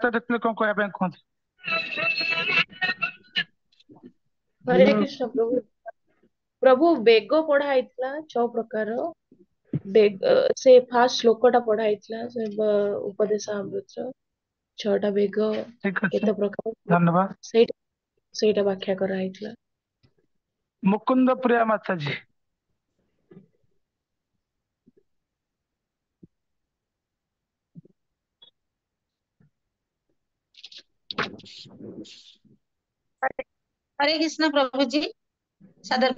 देखिले कौन कहया ପାଇଁ କୁହନ୍ତୁ। हरे कृष्ण प्रभु। प्रभु बेग पढ़ा ହେଇଥିଲା 6 प्रकार बेग से फास्ट श्लोकटा पढ़ा ହେଇଥିଲା से उपदेशामृतर 6टा बेग ठीक ଅଛି केते प्रकार धन्यवाद। ସେଇଟା ସେଇଟା ବ୍ୟାଖ୍ୟା କରା ହେଇଥିଲା। मुकुंद प्रिया माता जी। हरे कृष्ण प्रभु जी। सादर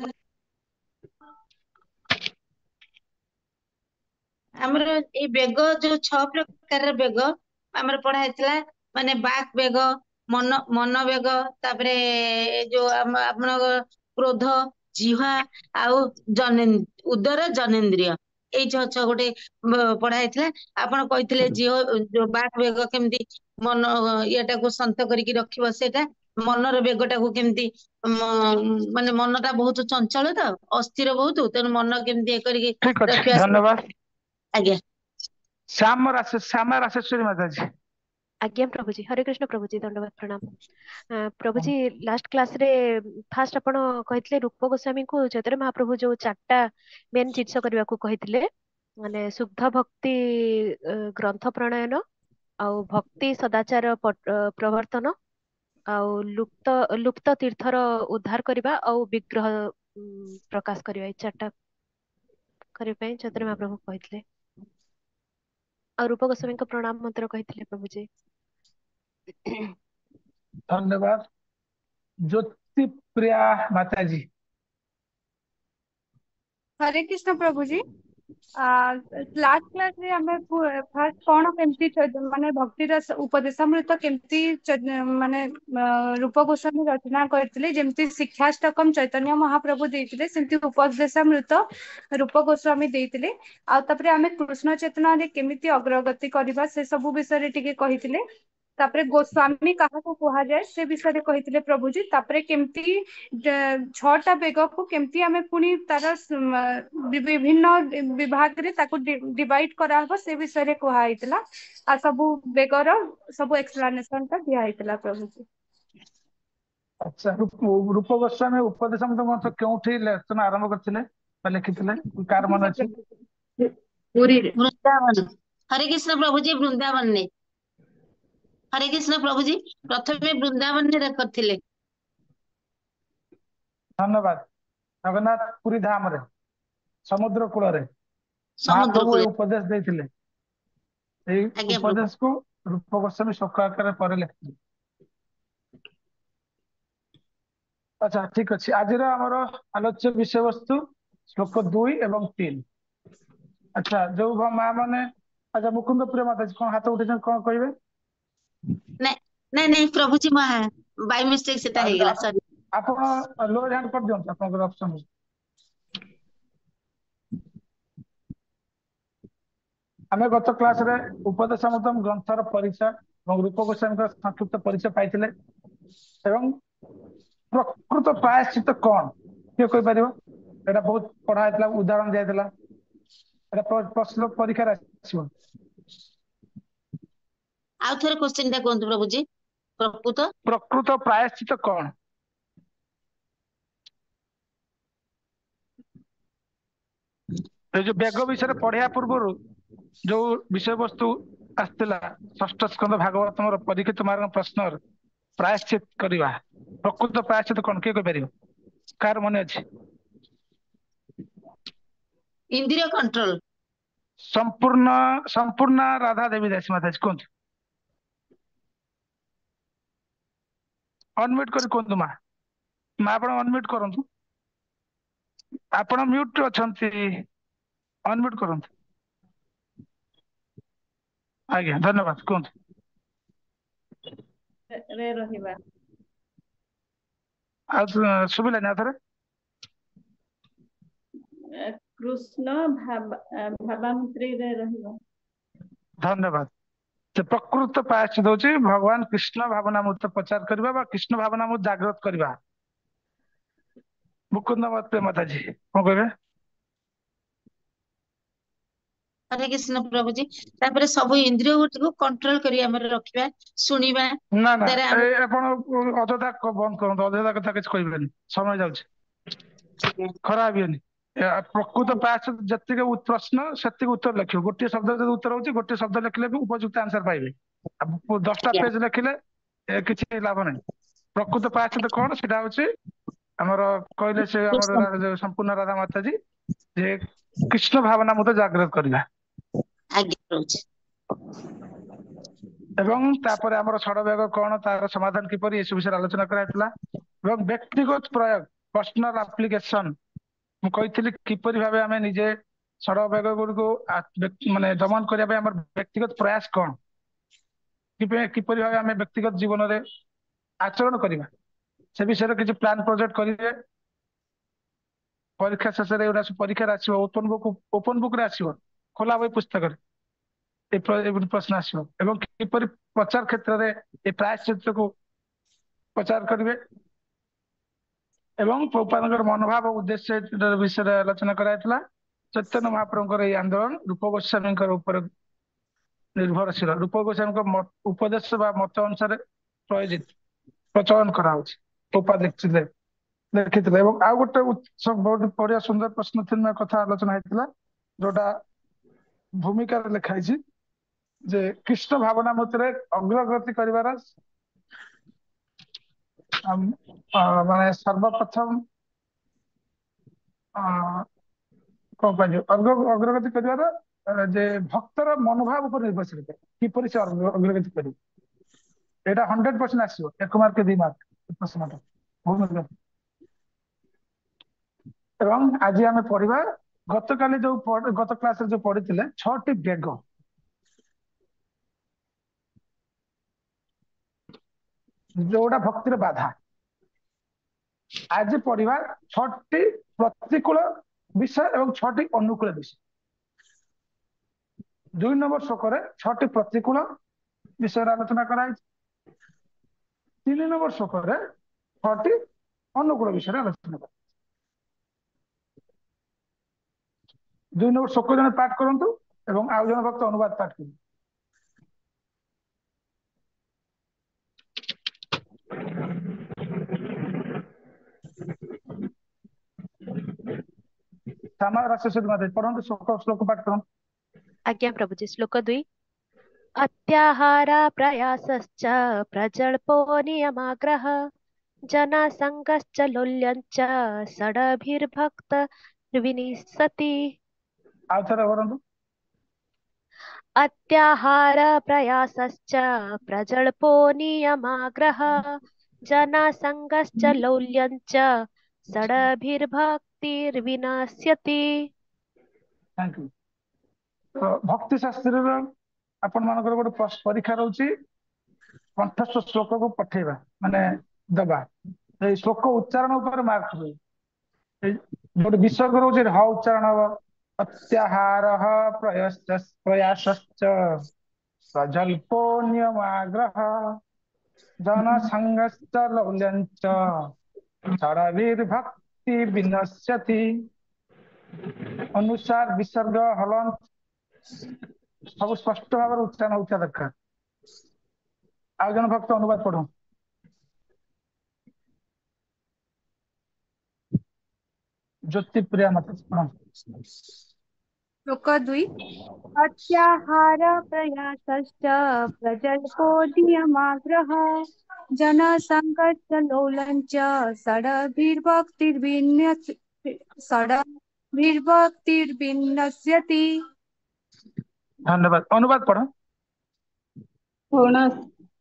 ଆମର ଏଇ ବେଗ ଯୋଉ 6 ପ୍ରକାରର ବେଗ ଆମର ପଢା ହେଇଥିଲା ମାନେ ବାକ୍ ବେଗ, ମନ ବେଗ, ତାପରେ ଯୋଉ ଆପଣଙ୍କ କ୍ରୋଧ, ଜିହ୍ବା ଆଉ ଉଦର ଜନେନ୍ଦ୍ରିୟ, ଏଇ ଛଅ ଗୋଟେ ପଢା ହେଇଥିଲା। ଆପଣ କହିଥିଲେ ଯୋଉ ବାକ୍ ବେଗ କେମିତି ମନ ଇଏଟାକୁ ଶାନ୍ତ କରିକି ରଖିବ, ସେଇଟା ମନର ବେଗଟାକୁ କେମିତି ମାନେ ମନଟା ବହୁତ ଚଞ୍ଚଳ ତ ଅସ୍ଥିର ବହୁତ, ତେଣୁ ମନ କେମିତି ଇଏ କରିକି ठीक अच्छे ରଖିବା। धन्यवाद। ଆଜ୍ଞା श्यामा राशेश्वरी माता जी। आज्ञा प्रभु जी। हरे कृष्ण प्रभु जी, दंडवत प्रणाम। प्रभु जी लास्ट क्लास रे फास्ट आपण कहितले रूप गोस्वामी को चैतन्य महाप्रभु जो 4टा मेन जिनिस करबा को कहितले माने शुद्ध भक्ति ग्रंथ प्रणयन आउ भक्ति सदाचार प्रवर्तन आउ लुप्त लुप्त तीर्थर उद्धार करबा आउ विग्रह प्रकाश करबा, ई 4टा करबा पई चैतन्य महाप्रभु कहितले। और रूप गोस्वामी को प्रणाम मंत्र कहितले प्रभु जी। धन्यवाद। ज्योति प्रिया माता जी। हरे कृष्ण प्रभु जी। लास्ट क्लास रे हमें फास्ट कौन केमती माने भक्ति रस उपदेशामृत केमती माने रूप गोस्वामी रचना करथिले, जेमती शिक्षाष्टकम चैतन्य महाप्रभु देइथिले सेमती उपदेशामृत रूप गोस्वामी देइथिले। आ तापरे हमें कृष्ण चेतना रे केमिति अग्रगति करबा से सब विषय रे टिके कहिथिले। तापरे गोस्वामी काहाको कुहा जाय से विषय रे कहिथिले प्रभु जी। तापरे केमती 6टा बेग को केमती हमें पुनी तार विभिन्न विभाग रे ताको डिवाइड करा हबो से विषय रे कुहा आइतला। आ सब बेगर सब एक्सप्लेनेशन ता दिया आइतला प्रभु जी। अच्छा रूप गोस्वामी उपदेशामृत ग्रंथ केउठी रचना आरंभ करथिले बा लिखिथिले कार मन अछि? पूरी रे। वृंदावन। हरे कृष्ण प्रभु जी वृंदावन ने। हरे कृष्ण प्रभु जी प्रथमे वृंदावन ने करथिले। धन्यवाद। जगन्नाथ पुरी धाम रे समुद्र कूल रे समुद्र महाप्रभु कूल। ए उपदेश देथिले। एई आज्ञा प्रभु। उपदेश को रूप गोस्वामी शोक आकार पर लिखिथिले। अच्छा ठीक अच्छे। आज आमर आलोच्य विषय वस्तु श्लोक 2 एवं 3। अच्छा जो माँ मैंने अच्छा मुकुंद प्रिय माता जी कौन हाथ उठे कौन कहे? नहीं नहीं नहीं प्रभु जी बाय मिस्टेक सेटा हे गेला सॉरी। आप लोअर हैंड कर दियंत आपन ऑप्शन। आम गत क्लास रे उपदेशामृतम ग्रंथर परिचय और रूप गोस्वामी संक्षिप्त परिचय पाइथिले एवं प्रकृत प्रायश्चित कौन किए कहि परिबो? एटा बहुत पढ़ा हैतला, उदाहरण दिया हैतला, एटा प्रश्न परीक्षा रे आसीबो। आउ थोड़े क्वेश्चन टा कोन प्रभु जी। प्रकृत प्रायश्चित कौन? जो बेग विषय पढ़िया पूर्व जो विषय वस्तु आसला षष्ठ स्कंद भागवतम परीक्षित मार्ग प्रश्न प्रायश्चित करवा प्रकृत प्रायश्चित कौन किए कहि कार मन अच्छी? इंद्रिय कंट्रोल। संपूर्ण संपूर्ण राधा देवी दासी माता जी कहतु अनम्यूट कर कहतु माँ माँ आप अनम्यूट करंतु आपण म्यूट अछंती अनम्यूट करंतु। आज्ञा धन्यवाद कहतु रे रहिबा। सुबिला ना थरे कृष्ण भावामृत्री रे रहिबा। धन्यवाद। तो प्रकृत प्रायश्चित होची भगवान कृष्ण भावनामृत प्रचार करबा कृष्ण भावनामृत जागृत करबा। मुकुंद मत माता जी कौन कहबे? हरे कृष्ण प्रभु जी तापर सब इंद्रिय को कंट्रोल करी हमर रखिबा सुनिबा ନା ନା द्वारा हम ଆପଣ ଅଯଥା ବନ୍ଦ କରନ୍ତୁ, ଅଯଥା କଥା କିଛି କହିବେନି, ସମୟ ଯାଉଛି, आज्ञा ଖରାପ ହେବେନି। ପ୍ରକୃତ आज्ञा ପାସ୍ ଯେତିକି ପ୍ରଶ୍ନ ସେତିକି ଉତ୍ତର ଲେଖିବ। ଗୋଟିଏ ଶବ୍ଦ ଯଦି ଉତ୍ତର ହଉଛି ଗୋଟିଏ ଶବ୍ଦ ଲେଖିଲେ ବି ଉପଯୁକ୍ତ ଆନ୍ସର ପାଇବେ। ଆଉ 10ଟା ପେଜ ଲେଖିଲେ କିଛି ଲାଭ ନାହିଁ। ପ୍ରକୃତ ପାସ୍ କଣ ସେଟା ହଉଛି ଆମର କହିଲେ ସେ ଆମର कृष्ण ସମ୍ପୂର୍ଣ୍ଣ ରାଧା ମାତାଜୀ ଯେ କୃଷ୍ଣ ଭାବନା ମତେ ଜାଗ୍ରତ କରିବା। आज्ञा प्रभु जी ଏବଂ ତାପରେ ଆମର ଷଡ଼ ବେଗ କଣ, ତାର ସମାଧାନ କିପରି, ଏସବୁ ବିଷୟରେ ଆଲୋଚନା କରାଯାଇଥିଲା। ଏବଂ ବ୍ୟକ୍ତିଗତ ପ୍ରୟୋଗ, ପର୍ସନାଲ ଆପ୍ଲିକେସନ, ମୁଁ କହିଥିଲି କିପରି ଭାବେ ଆମେ ନିଜେ ଷଡ଼ ବେଗ ଗୁଡିକୁ ମାନେ ଦମନ କରିବା ପାଇଁ ଆମର ବ୍ୟକ୍ତିଗତ ପ୍ରୟାସ କଣ, କିପରି ଭାବେ ଆମେ ବ୍ୟକ୍ତିଗତ ଜୀବନରେ ଆଚରଣ କରିବା, ସେ ବିଷୟରେ କିଛି ପ୍ଲାନ ପ୍ରୋଜେକ୍ଟ କରିବେ। ପରୀକ୍ଷା ଶେଷରେ ଏଗୁଡା ସବୁ ପରୀକ୍ଷାରେ ଆସିବ, ଓପନ ବୁକ୍ ରେ ଆସିବ, ଖୋଲା ବହି ପୁସ୍ତକରେ ଏପରି ପ୍ରଶ୍ନ ଆସିବ। ଏବଂ କିପରି ପ୍ରଚାର କ୍ଷେତ୍ରରେ ଏ ପ୍ରାୟଶ୍ଚିତ୍ତକୁ ପ୍ରଚାର କରିବେ। ଏବଂ ପ୍ରଭୁପାଦଙ୍କର ମନୋଭାବ ଉଦ୍ଦେଶ୍ୟ ବିଷୟରେ ଆଲୋଚନା କରାଯାଇଥିଲା। ଚୈତନ୍ୟ ମହାପ୍ରଭୁଙ୍କର ଏହି ଆନ୍ଦୋଳନ ରୂପ ଗୋସ୍ୱାମୀଙ୍କର ଉପରେ ନିର୍ଭରଶୀଳ। ରୂପ ଗୋସ୍ୱାମୀଙ୍କ ଉପଦେଶ ବା ମତ ଅନୁସାରେ ପ୍ରଚଳନ କରାହଉଛି, ପ୍ରଭୁପାଦ ଲେଖିଥିଲେ। ଏବଂ ଆଉ ଗୋଟେ ବହୁତ ବଢିଆ ସୁନ୍ଦର ପ୍ରଶ୍ନ ଚିହ୍ନ କଥା ଆଲୋଚନା ହେଇଥିଲା, ଯୋଉଟା ଭୂମିକାରେ ଲେଖା ହେଇଛି ଯେ କୃଷ୍ଣ ଭାବନା ମତରେ ଅଗ୍ରଗତି କରିବାର ମାନେ ସର୍ବପ୍ରଥମ କଣ କୁହାଯିବ, ଅଗ୍ରଗତି କରିବାର ଯେ ଭକ୍ତର ମନୋଭାବ ଉପରେ ନିର୍ଭରଶୀଳ କରେ, କିପରି ସେ ଅଗ୍ରଗତି କରିବ। ଏଇଟା 100% ଆସିବ, 1 ମାର୍କ 2 ମାର୍କ ପ୍ରଶ୍ନଟା। ଏବଂ ଆଜି ଆମେ ପଢିବା ଗତ କ୍ଲାସରେ ଯୋଉ ପଢିଥିଲେ 6ଟି ବେଗ, ଯୋଉଟା ଭକ୍ତିର ବାଧା। ଆଜି ପଢିବା 6ଟି ପ୍ରତିକୂଳ ବିଷୟ ଏବଂ 6ଟି ଅନୁକୂଳ ବିଷୟ। 2 ନମ୍ବର ଶ୍ଲୋକରେ 6ଟି ପ୍ରତିକୂଳ ବିଷୟରେ ଆଲୋଚନା କରାଯାଇଛି। 3 ନମ୍ବର ଶ୍ଲୋକରେ 6ଟି ଅନୁକୂଳ ବିଷୟରେ ଆଲୋଚନା କରାଯାଇଛି। 2 ନମ୍ବର ଶ୍ଲୋକ ଜଣେ ପାଠ କରନ୍ତୁ ଏବଂ ଆଉ ଜଣେ ଭକ୍ତ ଅନୁବାଦ ପାଠ କରନ୍ତୁ। श्यामा राशेश्वरी माता पढ़ନ୍ତୁ, ଶ୍ଲୋକ ପାଠ କରନ୍ତୁ। आज्ञा प्रभुजी। श्लोक 2। अत्याहारा प्रयासश्च प्रजल्पो नियमाग्रह जनासङ्गश्च लोल्यञ्च षडभिर्भक्त विनिसति। ଆଉ ଥରେ ପଢ଼ନ୍ତୁ। अत्याहार प्रयासश्च प्रजल्पो नियमाग्रह जनासङ्गश्च लौल्यञ्च षडभिर्भक्तिर्विनश्यति। Thank you. ଭକ୍ତି ଶାସ୍ତ୍ରରେ ଆପଣ ମାନଙ୍କର ଗୋଟେ ପରୀକ୍ଷା ରହୁଛି, କଣ୍ଠସ୍ଥ ଶ୍ଲୋକକୁ ପଠେଇବା ମାନେ ଦେବା। ଏଇ ଶ୍ଲୋକ ଉଚ୍ଚାରଣ ଉପରେ ମାର୍କ ହୁଏ। ଗୋଟେ ବିସର୍ଗ ରହୁଛି, ହ ଉଚ୍ଚାରଣ ହବ। ଅତ୍ୟାହାର ପ୍ରୟାସଶ୍ଚ ପ୍ରଜଳ୍ପୋ ନିୟମାଗ୍ରହ जनसंगश्च लौल्यञ्च षडभिर्भक्ति विनश्यति। ଅନୁସାର ବିସର୍ଗ ହଲନ୍ତ ସବୁ ସ୍ପଷ୍ଟ ଭାବରେ ଉଚ୍ଚାରଣ ହଉଥିବା ଦରକାର। ଆଉ ଜଣେ ଭକ୍ତ ଅନୁବାଦ ପଢୁ। ଜ୍ୟୋତିପ୍ରିୟା ମତେ ପଢ। श्लोक 2। अत्याहार प्रयासश्च प्रजल्पो नियमाग्रह जनसङ्गश्च लोलञ्च षडभिर्भक्तिर्विनश्यति। ଧନ୍ୟବାଦ। ଅନୁବାଦ ପଢ।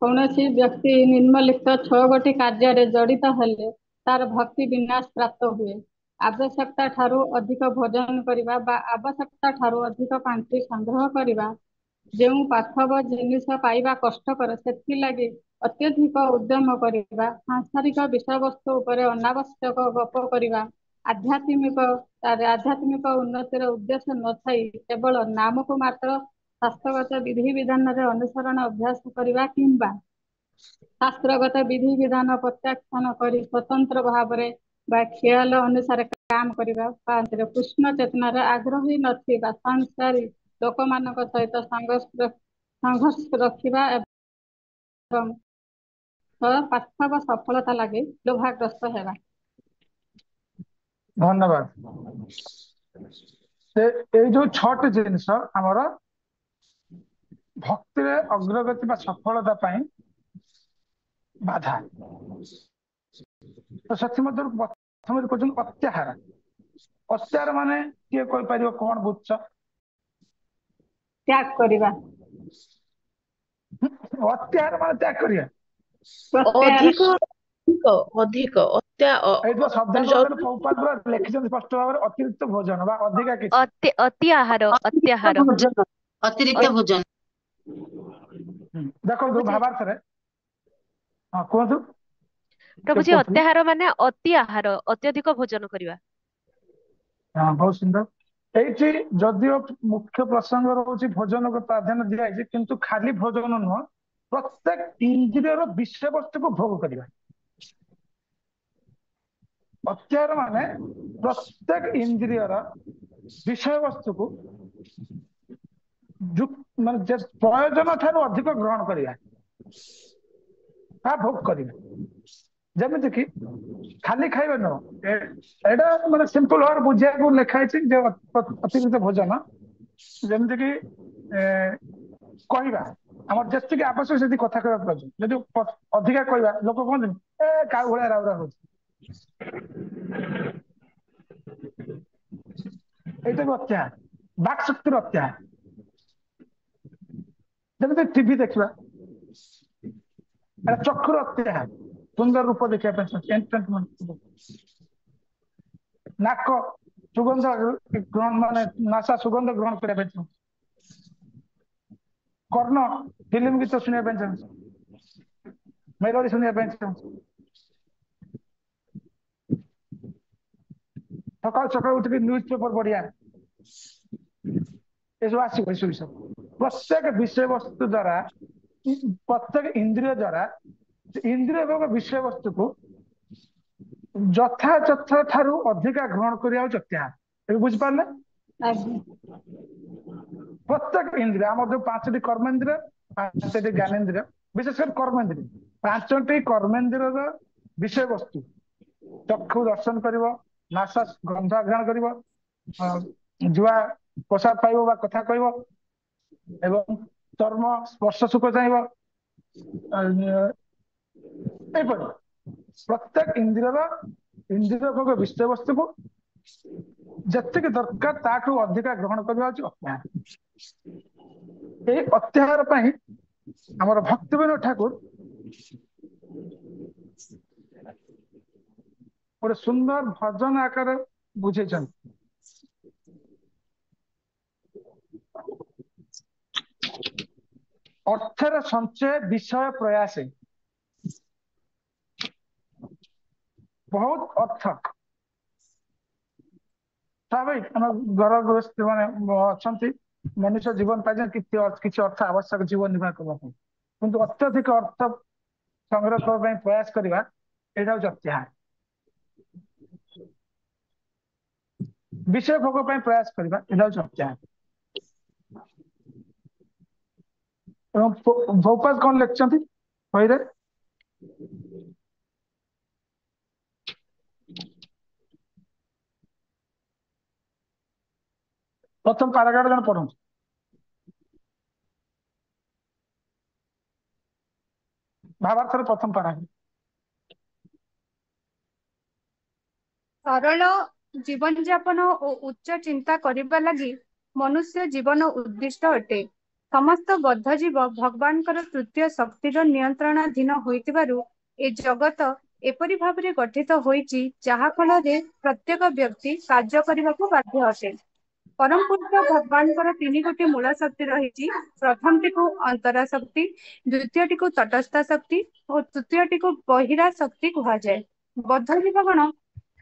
କୌଣସି ବ୍ୟକ୍ତି ନିମ୍ନଲିଖିତ 6ଗୋଟି କାର୍ଯ୍ୟରେ ଜଡ଼ିତ ହେଲେ ତାର ଭକ୍ତି ବିନାଶ ପ୍ରାପ୍ତ ହୁଏ। ଆବଶ୍ୟକତା ଠାରୁ ଅଧିକ ଭୋଜନ କରିବା ବା ଆବଶ୍ୟକତା ଠାରୁ ଅଧିକ ପାଣ୍ଠି ସଂଗ୍ରହ କରିବା, ଯେଉଁ ପାର୍ଥବ ଜିନିଷ ପାଇବା କଷ୍ଟକର ସେଥିଲାଗି ଅତ୍ୟଧିକ ଉଦ୍ୟମ କରିବା, ସାଂସାରିକ ବିଷୟବସ୍ତୁ ଉପରେ ଅନାବଶ୍ୟକ ଗପ କରିବା, ଆଧ୍ୟାତ୍ମିକ ଉନ୍ନତିର ଉଦ୍ଦେଶ୍ୟ ନଥାଇ କେବଳ ନାମକୁ ମାତ୍ର ଶାସ୍ତ୍ରଗତ ବିଧିବିଧାନରେ ଅନୁସରଣ ଅଭ୍ୟାସ କରିବା କିମ୍ବା ଶାସ୍ତ୍ରଗତ ବିଧିବିଧାନ ପ୍ରତ୍ୟାଖ୍ୟାନ କରି ସ୍ୱତନ୍ତ୍ର ଭାବରେ ବା ଖିୟାଲ ଅନୁସାରେ କାମ କରିବା। 5 କୃଷ୍ଣ ଚେତନାରେ ଆଗ୍ରହୀ ନଥିବା ସଂସାରୀ ଲୋକମାନଙ୍କ ସହିତ ସଂଘର୍ଷ ରଖିବା ଏବଂ ପାଠବ ସଫଳତା ଲାଗି ଲୋଭାଗ୍ରସ୍ତ ହେବା। ଧନ୍ୟବାଦ। ଏଇ ଯୋଉ 6ଟି ଜିନିଷ ଆମର ଭକ୍ତିରେ ଅଗ୍ରଗତି ବା ସଫଳତା ପାଇଁ ବାଧା। ତ ସେଥିମଧ୍ୟରୁ ପ୍ରଥମରେ କହୁଛନ୍ତି ଅତ୍ୟାହାର। ଅତ୍ୟାହାର ମାନେ କିଏ କହିପାରିବ କଣ ବୁଝୁଛ? ତ୍ୟାଗ କରିବା। ଅତ୍ୟାହାର ମାନେ ତ୍ୟାଗ କରିବା। ପ୍ରତ୍ୟାହାର ଅଧିକ ଏଇଠି ଶବ୍ଦ ମାନେ ବଦଳରେ ପ୍ରଭୁପାଦ ପୁରା ଲେଖିଛନ୍ତି ସ୍ପଷ୍ଟ ଭାବରେ ଅତିରିକ୍ତ ଭୋଜନ ବା ଅଧିକା କିଛି। ଅତି ଆହାର ଅତ୍ୟାହାର ଅତିରିକ୍ତ ଭୋଜନ। ଦେଖନ୍ତୁ ପ୍ରଭୁଜୀ ଭାବାର୍ଥରେ ହଁ କୁହନ୍ତୁ। ପ୍ରଭୁଜୀ କହୁଥିଲେ ଅତ୍ୟାହାର ମାନେ ଅତି ଆହାର, ଅତ୍ୟଧିକ ଭୋଜନ କରିବା। ହଁ ବହୁତ ସୁନ୍ଦର। ଏଇଠି ଯଦିଓ ମୁଖ୍ୟ ପ୍ରସଙ୍ଗ ରହୁଛି ଭୋଜନକୁ ପ୍ରାଧାନ୍ୟ ଦିଆଯାଇଛି, କିନ୍ତୁ ଖାଲି ଭୋଜନ ନୁହଁ, ପ୍ରତ୍ୟେକ ଇନ୍ଦ୍ରିୟର ବିଷୟବସ୍ତୁକୁ ଭୋଗ କରିବା। ଅତ୍ୟାହାର ମାନେ ପ୍ରତ୍ୟେକ ଇନ୍ଦ୍ରିୟର ବିଷୟବସ୍ତୁକୁ ମାନେ ପ୍ରୟୋଜନ ଠାରୁ ଅଧିକ ଗ୍ରହଣ କରିବା ବା ଭୋଗ କରିବା। ଯେମିତି କି ଖାଲି ଖାଇବା ନୁହଁ, ଏଇଟା ମାନେ ସିମ୍ପଲ ଭାବରେ ବୁଝିବାକୁ ଲେଖା ହେଇଛି ଯେ ଅତିରିକ୍ତ ଭୋଜନ ଯେମିତି କି କହିବା ଆମର ଯେତିକି ଆବଶ୍ୟକ ସେତିକି କଥା କହିବା ପ୍ରয়োଜନ। ଯଦି ଅଧିକା କହିବା ଲୋକ କହନ୍ତିନି ଏ କାଉ ଭଳିଆ ରାଉରା ହଉଛି। এইটা ବି ଅତ୍ୟାହାର, ବାକ୍ ଶକ୍ତିର ଅତ୍ୟାହାର। ଯେମିତି ଟିଭି ଦେଖିବା, ଏଟା ଚକ୍ଷୁର ଅତ୍ୟାହାର, ସୁନ୍ଦର ରୂପ ଦେଖିବା ପାଇଁ ଏଣ୍ଟରଟେନମେଣ୍ଟ। ନାକ ସୁଗନ୍ଧ ମାନେ ନାସା ସୁଗନ୍ଧ ଗ୍ରହଣ କରିବା ପାଇଁ ଚାହୁଁଛି। କର୍ଣ୍ଣ ଫିଲ୍ମ ଗୀତ ଶୁଣିବା ପାଇଁ ଚାହୁଁଛି, ମେଲୋଡି ଶୁଣିବା ପାଇଁ ଚାହୁଁଛି। ସକାଳୁ ସକାଳୁ ଉଠିକି ନ୍ୟୁଜ ପେପର ପଢିବା, ଏସବୁ ଆସିବ। ଏସବୁ ବିଷୟ ପ୍ରତ୍ୟେକ ବିଷୟବସ୍ତୁ ଦ୍ଵାରା, ପ୍ରତ୍ୟେକ ଇନ୍ଦ୍ରିୟ ଦ୍ଵାରା ଇନ୍ଦ୍ରିୟ ଏବଂ ବିଷୟବସ୍ତୁକୁ ଯଥାଯଥ ଠାରୁ ଅଧିକା ଗ୍ରହଣ କରିବା ହଉଛି ଅତ୍ୟାହାର। ଏବେ ବୁଝିପାରିଲେ? ପ୍ରତ୍ୟେକ ଇନ୍ଦ୍ରିୟ, ଆମର ଯୋଉ 5ଟି କର୍ମେନ୍ଦ୍ରିୟ, 5ଟି ଜ୍ଞାନେନ୍ଦ୍ରିୟ, ବିଶେଷ କରି କର୍ମେନ୍ଦ୍ରିୟ, 5ଟି କର୍ମେନ୍ଦ୍ରିୟର ବିଷୟବସ୍ତୁ, ଚକ୍ଷୁ ଦର୍ଶନ କରିବ, ନାସା ଗନ୍ଧ ଆଘ୍ରାଣ କରିବ, ଜୁଆ ପ୍ରସାଦ ପାଇବ ବା କଥା କହିବ, ଏବଂ ଚର୍ମ ସ୍ପର୍ଶ ସୁଖ ଚାହିଁବ। ଏଇପରି ପ୍ରତ୍ୟେକ ଇନ୍ଦ୍ରିୟ ବିଷୟବସ୍ତୁକୁ ଯେତିକି ଦରକାର ତାଠୁ ଅଧିକା ଗ୍ରହଣ କରିବା ହଉଛି ଅତ୍ୟାହାର। ଏଇ ଅତ୍ୟାହାର ପାଇଁ ଆମର ଭକ୍ତିବିନୋଦ ଠାକୁର ଗୋଟେ ସୁନ୍ଦର ଭଜନ ଆକାରରେ ବୁଝେଇଛନ୍ତି। ଅର୍ଥର ସଞ୍ଚୟ ବିଷୟ ପ୍ରୟାସେ। ବହୁତ ଅର୍ଥ ସ୍ୱାଭାବିକ, ଆମ ଘର ଗୃହସ୍ଥୀ ମାନେ ଅଛନ୍ତି, ମନୁଷ୍ୟ ଜୀବନ ପାଇଁ କିଛି ଅର୍ଥ ଆବଶ୍ୟକ ଜୀବନ ନିର୍ବାହ କରିବା ପାଇଁ, କିନ୍ତୁ ଅତ୍ୟଧିକ ଅର୍ଥ ସଂଗ୍ରହ କରିବା ପାଇଁ ପ୍ରୟାସ କରିବା, ଏଇଟା ହଉଛି ଅତ୍ୟାହାର। ବିଷୟ ଭୋଗ ପାଇଁ ପ୍ରୟାସ କରିବା, ଏଇଟା ହଉଛି ଅତ୍ୟାହାର। ଏବଂ ଭୋପାଳ କଣ ଲେଖିଛନ୍ତି ବହିରେ? ପ୍ରଥମ ପାରାଗ୍ରାଫ ଜଣେ ପଢନ୍ତୁ। ଭାବାର୍ଥର ପ୍ରଥମ ପାରାଗ୍ରାଫ। ସରଳ ଜୀବନ ଯାପନ ଓ ଉଚ୍ଚ ଚିନ୍ତା କରିବା ଲାଗି ମନୁଷ୍ୟ ଜୀବନ ଉଦ୍ଦିଷ୍ଟ ଅଟେ। ସମସ୍ତ ବଦ୍ଧ ଜୀବ ଭଗବାନଙ୍କର ତୃତୀୟ ଶକ୍ତିର ନିୟନ୍ତ୍ରଣାଧୀନ ହୋଇଥିବାରୁ ଏ ଜଗତ ଏପରି ଭାବରେ ଗଠିତ ହୋଇଛି, ଯାହା ଫଳରେ ପ୍ରତ୍ୟେକ ବ୍ୟକ୍ତି କାର୍ଯ୍ୟ କରିବାକୁ ବାଧ୍ୟ ଅଟେ। ପରମ ପୁରୁଷ ଭଗବାନଙ୍କର 3ଗୋଟି ମୂଳ ଶକ୍ତି ରହିଛି। ପ୍ରଥମଟିକୁ ଅନ୍ତରା ଶକ୍ତି, ଦ୍ୱିତୀୟଟିକୁ ତଟସ୍ଥ ଶକ୍ତି ଓ ତୃତୀୟଟିକୁ ବହିରା ଶକ୍ତି କୁହାଯାଏ। ବଦ୍ଧ ଜୀବଗଣ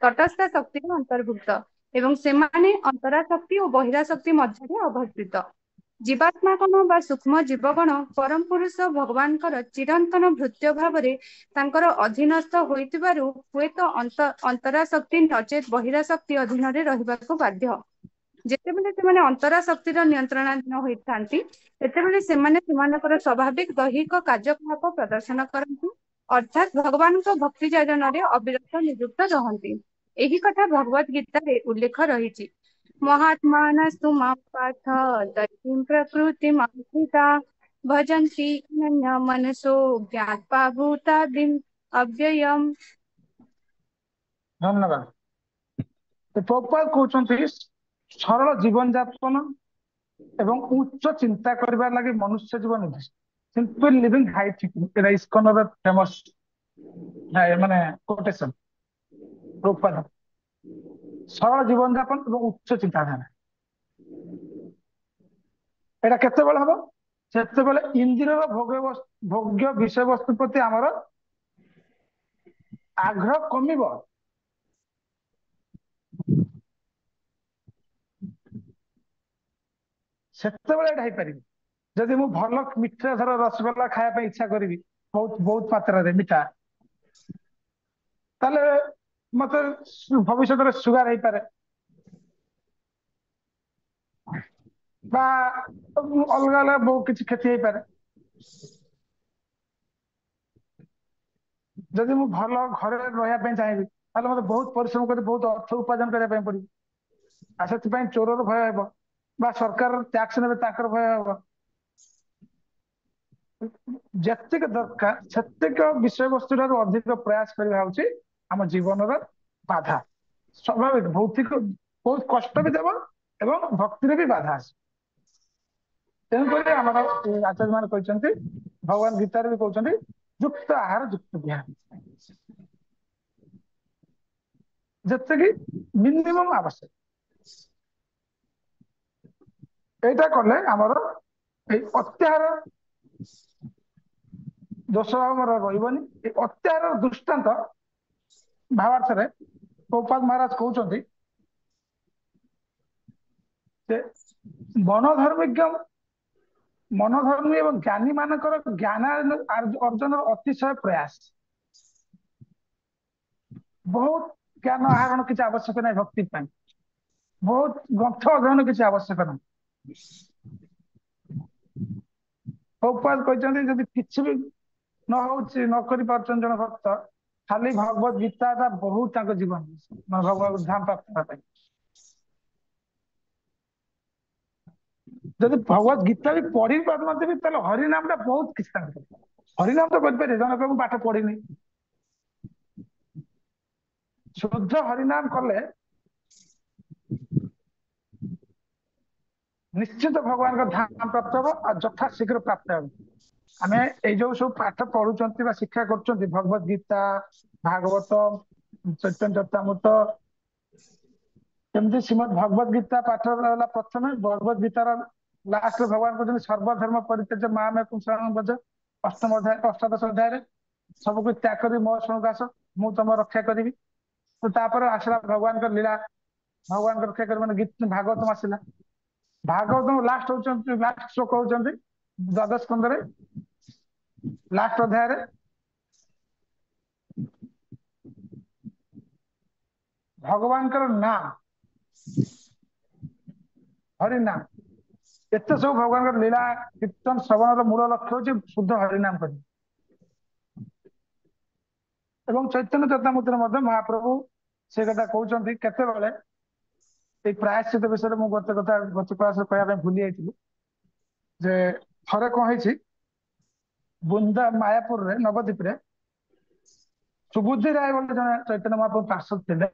ତଟସ୍ଥ ଶକ୍ତିର ଅନ୍ତର୍ଭୁକ୍ତ ଏବଂ ସେମାନେ ଅନ୍ତରା ଶକ୍ତି ଓ ବହିରା ଶକ୍ତି ମଧ୍ୟରେ ଅବସ୍ଥିତ। ଜୀବାତ୍ମାଗଣ ବା ସୂକ୍ଷ୍ମ ଜୀବଗଣ ପରମ ପୁରୁଷ ଭଗବାନଙ୍କର ଚିରନ୍ତନ ଭୃତ୍ୟ ଭାବରେ ତାଙ୍କର ଅଧୀନସ୍ଥ ହୋଇଥିବାରୁ ହୁଏତ ଅନ୍ତରା ଶକ୍ତି ନଚେତ ବହିରା ଶକ୍ତି ଅଧୀନରେ ରହିବାକୁ ବାଧ୍ୟ। ଯେତେବେଳେ ସେମାନେ ଅନ୍ତରା ଶକ୍ତିର ନିୟନ୍ତ୍ରଣାଧୀନ ହୋଇଥାନ୍ତି ସେତେବେଳେ ସେମାନେ ସେମାନଙ୍କର ସ୍ୱାଭାବିକ ଦୈହିକ କାର୍ଯ୍ୟକଳାପ ପ୍ରଦର୍ଶନ କରନ୍ତି, ଅର୍ଥାତ୍ ଭଗବାନଙ୍କ ଭକ୍ତି ଯାଜନରେ ଅବିରତ ନିଯୁକ୍ତ ରହନ୍ତି। ଏହି କଥା ଭଗବତ ଗୀତାରେ ଉଲ୍ଲେଖ ରହିଛି। ମହାତ୍ମାନସ୍ତୁ ମାଂ ପାର୍ଥ ଦୈବୀଂ ପ୍ରକୃତିମ୍ ଆଶ୍ରିତା ଭଜନ୍ତି ଅନନ୍ୟ ମନସୋ ଜ୍ଞାତ୍ୱା ଭୂତାଦିମ୍ ଅବ୍ୟୟମ୍। ଧନ୍ୟବାଦ। ପ୍ରଭୁପାଦ କହୁଛନ୍ତି ସରଳ ଜୀବନ ଯାପନ ଏବଂ ଉଚ୍ଚ ଚିନ୍ତା କରିବା ଲାଗି ମନୁଷ୍ୟ ଜୀବନ ଉଦ୍ଦିଷ୍ଟ। ସିମ୍ପଲ ଲିଭିଂ ହାଇ ଥିଙ୍କିଂ, ଏଟା ଇସ୍କନର ଫେମସ ମାନେ କୋଟେସନ। ପ୍ରଭୁପାଦ ସରଳ ଜୀବନ ଯାପନ ଏବଂ ଉଚ୍ଚ ଚିନ୍ତାଧାରା, ଏଟା କେତେବେଳେ ହବ? ଯେତେବେଳେ ଇନ୍ଦ୍ରିୟର ଭୋଗ୍ୟ ବିଷୟବସ୍ତୁ ପ୍ରତି ଆମର ଆଗ୍ରହ କମିବ। ସେତେବେଳେ ଏଇଟା ହେଇପାରିବ। ଯଦି ମୁଁ ଭଲ ମିଠା ଧର ରସଗୋଲା ଖାଇବା ପାଇଁ ଇଚ୍ଛା କରିବି ବହୁତ ବହୁତ ମାତ୍ରାରେ ମିଠା, ତାହେଲେ ମତେ ଭବିଷ୍ୟତରେ ସୁଗାର ହେଇପାରେ ବା ଅଲଗା ଅଲଗା ବହୁତ କିଛି କ୍ଷତି ହେଇପାରେ। ଯଦି ମୁଁ ଭଲ ଘରେ ରହିବା ପାଇଁ ଚାହିଁବି ତାହେଲେ ମତେ ବହୁତ ପରିଶ୍ରମ କରି ବହୁତ ଅର୍ଥ ଉପାର୍ଜନ କରିବା ପାଇଁ ପଡିବ, ଆଉ ସେଥିପାଇଁ ଚୋରର ଭୟ ହେବ ବା ସରକାର ଟ୍ୟାକ୍ସ ନେବେ ତାଙ୍କର ଭୟ ହେବ। ଯେତିକି ଦରକାର ସେତିକ ବିଷୟବସ୍ତୁ ଠାରୁ ଅଧିକ ପ୍ରୟାସ କରିବା ହଉଛି ଆମ ଜୀବନର ବାଧା। ସ୍ୱାଭାବିକ ଭୌତିକ ବହୁତ କଷ୍ଟ ବି ଦେବ ଏବଂ ଭକ୍ତିରେ ବି ବାଧା ଆସିବ। ତେଣୁକରି ଆମର ଆଚାର୍ଯ୍ୟ ମାନେ କହିଛନ୍ତି, ଭଗବାନ ଗୀତାରେ ବି କହୁଛନ୍ତି ଯୁକ୍ତ ଆହାର ଯୁକ୍ତ ବିହାର, ଯେତିକି ମିନିମମ୍ ଆବଶ୍ୟକ। এইটা কলে আমার এই অত্যাହାର ଦୋଷ ଆମର ରହିବନି। ଏ ଅତ୍ୟାହାର ଦୃଷ୍ଟାନ୍ତ ଭାବାର୍ଥରେ ପ୍ରଭୁପାଦ ମହାରାଜ କହୁଛନ୍ତି ଯେ ମନୋଧର୍ମୀ ଏବଂ ଜ୍ଞାନୀ ମାନଙ୍କର ଜ୍ଞାନ ଅର୍ଜନର ଅତିଶୟ ପ୍ରୟାସ। ବହୁତ ଜ୍ଞାନ ଆହରଣ କିଛି ଆବଶ୍ୟକ ନାହିଁ ଭକ୍ତି ପାଇଁ, ବହୁତ ଗ୍ରନ୍ଥ ଅଧ୍ୟୟନ କିଛି ଆବଶ୍ୟକ ନାହିଁ। ପ୍ରଭୁପାଦ କହିଛନ୍ତି ଯଦି କିଛି ବି ନ ହଉଛି ନ କରିପାରୁଛନ୍ତି ଜଣେ ଭକ୍ତ, ଖାଲି ଭଗବତ ଗୀତାଟା ବହୁତ ତାଙ୍କ ଜୀବନ ଭଗବତ ଧାମ ପ୍ରାପ୍ତ ହେବା ପାଇଁ। ଯଦି ଭଗବତ ଗୀତା ବି ପଢି ପାରୁନଥିବି ତାହେଲେ ହରିନାମ ଟା ବହୁତ କିଛି ତାଙ୍କ ହରିନାମ ତ କରିପାରିବେ। ଜଣେ କହିବ ପାଠ ପଢିନି, ଶୁଦ୍ଧ ହରିନାମ କଲେ ନିଶ୍ଚିତ ଭଗବାନଙ୍କ ଧାମ ପ୍ରାପ୍ତ ହବ ଆଉ ଯଥା ଶୀଘ୍ର ପ୍ରାପ୍ତ ହେବ। ଆମେ ଏଇ ଯୋଉ ସବୁ ପାଠ ପଢୁଛନ୍ତି ବା ଶିକ୍ଷା କରୁଛନ୍ତି ଭଗବତ ଗୀତା, ଭାଗବତ, ଚୈତନ୍ୟ ଚରିତାମୃତ, ଏମିତି ଶ୍ରୀମଦ ଭଗବତ ଗୀତା ପାଠ ହେଲା ପ୍ରଥମେ। ଭଗବତ ଗୀତାର ଲାଷ୍ଟରେ ଭଗବାନ କହୁଛନ୍ତି ସର୍ବଧର୍ମ ପରିତ୍ୟଜ୍ୟ ମାମେକଂ ଶରଣଂ ବ୍ରଜ। ଅଷ୍ଟାଦଶ ଅଧ୍ୟାୟରେ ସବୁକୁ ତ୍ୟାଗ କରି ମୋ ଶରଣକୁ ଆସ, ମୁଁ ତମ ରକ୍ଷା କରିବି। ତ ତାପରେ ଆସିଲା ଭଗବାନଙ୍କର ଲୀଳା, ଭଗବାନଙ୍କ ରକ୍ଷା କରି ମାନେ ଭାଗବତମ ଆସିଲା। ଭାଗବତମ ଲାଷ୍ଟ ହଉଛନ୍ତି ଲାଷ୍ଟ ଶ୍ଲୋକ ହଉଛନ୍ତି ଦ୍ୱାଦଶ ସ୍କନ୍ଧରେ ଲାଷ୍ଟ ଅଧ୍ୟାୟରେ ଭଗବାନଙ୍କର ନାମ, ହରିନାମ। ଏତେ ସବୁ ଭଗବାନଙ୍କର ଲୀଳା କୀର୍ତ୍ତନ ଶ୍ରବଣର ମୂଳ ଲକ୍ଷ୍ୟ ହଉଛି ଶୁଦ୍ଧ ହରିନାମ କରିବ। ଏବଂ ଚୈତନ୍ୟ ଚରିତାମୃତରେ ମଧ୍ୟ ମହାପ୍ରଭୁ ସେ କଥା କହୁଛନ୍ତି କେତେବେଳେ ଏଇ ପ୍ରାୟଶ୍ଚିତ ବିଷୟରେ ମୁଁ ଗତ କ୍ଲାସରେ କହିବା ପାଇଁ ଭୁଲି ଯାଇଥିଲି ଯେ ଥରେ କଣ ହେଇଛି, ବୃନ୍ଦା ମାୟାପୁରରେ ନବଦ୍ୱୀପରେ ସୁବୁଦ୍ଧି ରାୟ ବୋଲି ଜଣେ ଚୈତନ୍ୟ ମହାପ୍ରଭୁ ପାର୍ଷଦ ଥିଲେ।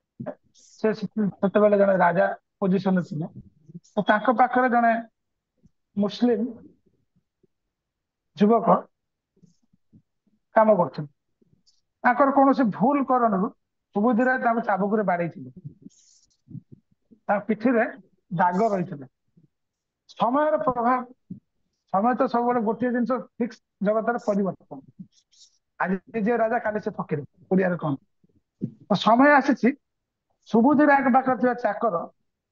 ସେ ସେତେବେଳେ ଜଣେ ରାଜା ପୋଜିସନରେ ଥିଲେ। ତ ତାଙ୍କ ପାଖରେ ଜଣେ ମୁସଲିମ ଯୁବକ କାମ କରୁଛନ୍ତି। ତାଙ୍କର କୌଣସି ଭୁଲ କାରଣରୁ ସୁବୁଦ୍ଧି ରାୟ ତାଙ୍କୁ ଚାବୁକରେ ବାଡେଇଥିଲେ। ତାଙ୍କ ପିଠିରେ ଦାଗ ରହିଥିଲା। ସମୟର ପ୍ରଭାବ, ସମୟ ତ ସବୁବେଳେ ଗୋଟିଏ ଜିନିଷ ଫିକ୍ସ ଜଗତରେ ପରିବର୍ତ୍ତନ। ଆଜି ଯିଏ ରାଜା କାଲି ସେ ଫକୀର, ଓଡିଆରେ କହନ୍ତି। ତ ସମୟ ଆସିଛି ସୁବୁଦ୍ଧି ରାୟଙ୍କ ପାଖରେ ଥିବା ଚାକର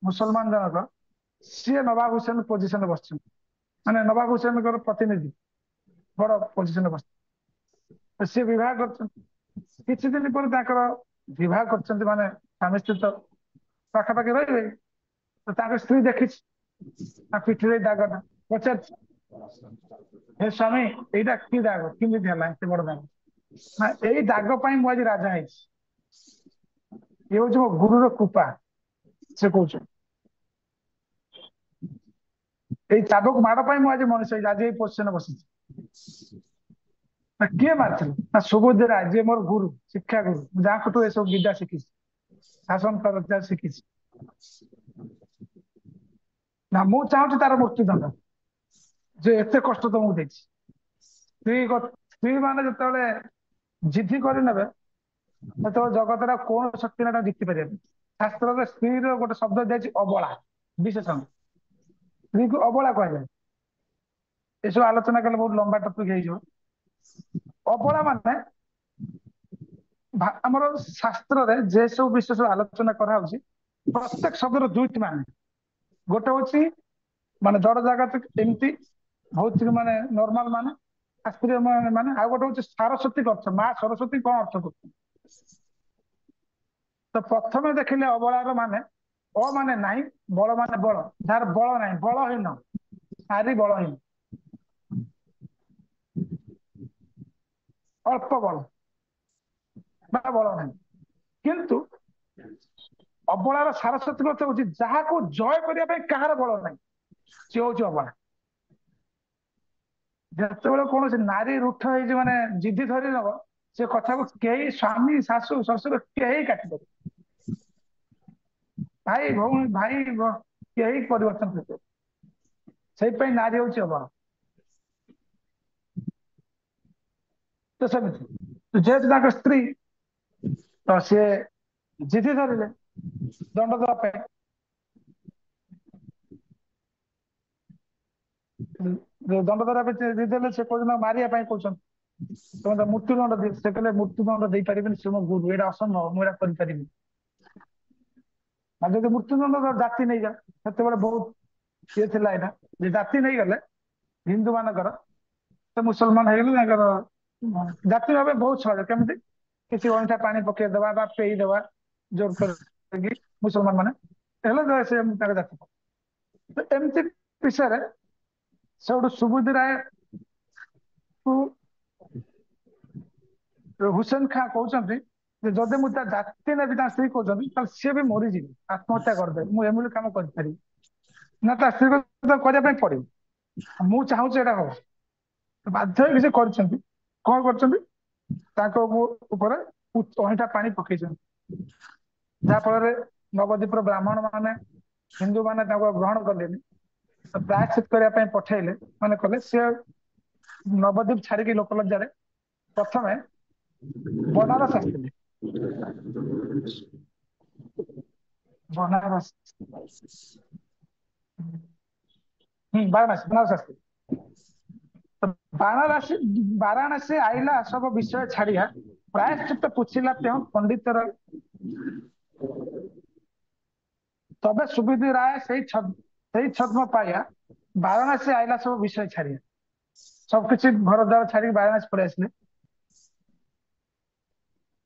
ମୁସଲମାନ ଜଣକ ସିଏ ନବାବ ହୁସେନ ପୋଜିସନରେ ବସିଛନ୍ତି, ମାନେ ନବାବ ହୁସେନଙ୍କର ପ୍ରତିନିଧି ବଡ ପୋଜିସନରେ ବସିଛନ୍ତି। ସିଏ ବିବାହ କରିଛନ୍ତି। କିଛି ଦିନ ପରେ ତାଙ୍କର ବିବାହ କରିଛନ୍ତି, ମାନେ ସ୍ୱାମୀ ସ୍ତ୍ରୀ ତ ପାଖାପାଖି ରହିବେ। तो ताके स्त्री देखी पिठिरे दागटा पचार हे स्वामी एटा कि दाग किमिति हला एते बड़ दाग ना एई दाग पई मु आज राजा है ये हूँ मो गुरुर कृपा से कौच ये चाबक माड़ पाई मुझे मनुष्य आज ये पोजिशन बसी ना किए मार्च ना सुबोध राय जे मोर गुरु शिक्षा गुरु जहाँ कटू ये सब विद्या शिखी शासन कर शिखी ना मु चाहूँ तार मृत्युदंड जे एते कष्ट तुमको दे स्त्री मैंने जो जिद्धि करे तो जगत कौन शक्ति ना जिति पारे शास्त्र स्त्री गोटे शब्द दिया अबला विशेषण स्त्री को अबला कह सब आलोचना कले बहुत लंबा टपिक हो अबला माने आमर शास्त्र रे जे सब विषय सब आलोचना करा प्रत्येक शब्द दुईटी मान गोटे हूँ माने जड़ जगत एमती भौतिक माने नॉर्मल माने शास्त्रीय माने आ गोटे हूँ सरस्वती अर्थ माँ सरस्वती कौन अर्थ कर तो प्रथम देखिले अबलार माने अ माने नहीं बल माने बल जार बल नहीं बलहीन नारी बलहीन अल्प बल बल नहीं किंतु अबलार सारस्वती अर्थ हूँ जहाँ को जय करने कहार बल नहीं सी हूँ अबला जिते कौन नारी रुठ हो माने जिद्दी धरी नब से कथा को कई स्वामी शाशु शशुर कई काटि भाई भौणी भाई कई परिवर्तन करते से नारी हूँ अबला तो सेमती जेहेतु स्त्री तो सी जिद्दी धरिले दंड देवाई दंड देदेले से कहते मारिया कहते तुम मृत्युदंड दे से कहले मृत्युदंड दे पारे से मो गुरु एटा असंभव मुझे करें जब मृत्युदंड जाति नहीं जा से बहुत ये थिला एटा जे जाति नहीं गले हिंदू मानकर तो मुसलमान हो गले जाति भाव बहुत सहज केमती किसी अंठा पानी पकईदेवा पेईदेवा जोर कर मुसलमान मैंने से जाति तो एमती विषय से सुबुद्धि राय हुसैन खां कहते जदि मुझे जाति ने स्त्री कहते सी भी मरीजी आत्महत्या करदे मुझे कम कर ना स्त्री को करने पड़े मु चाहूँ एटा हम बाध्य से कौन कर अहिंठा पानी पकई जहाँफल नवद्वीप ब्राह्मण माने हिंदू माने ग्रहण कले प्रायश्चित करने पठेले मैंने कले सी नवद्वीप छाड़ी लोकलज्जा प्रथम बनारस आसते बनारस बनारस आसते तो वाराणसी आईला सब विषय छाड़िया प्रायश्चित पूछला पंडितर तबे सुबुद्धि राय से छद्म पाया वाराणसी आईला सब विषय छाड़िया सबकि घर द्वार छाड़ी वाराणसी पड़े आसले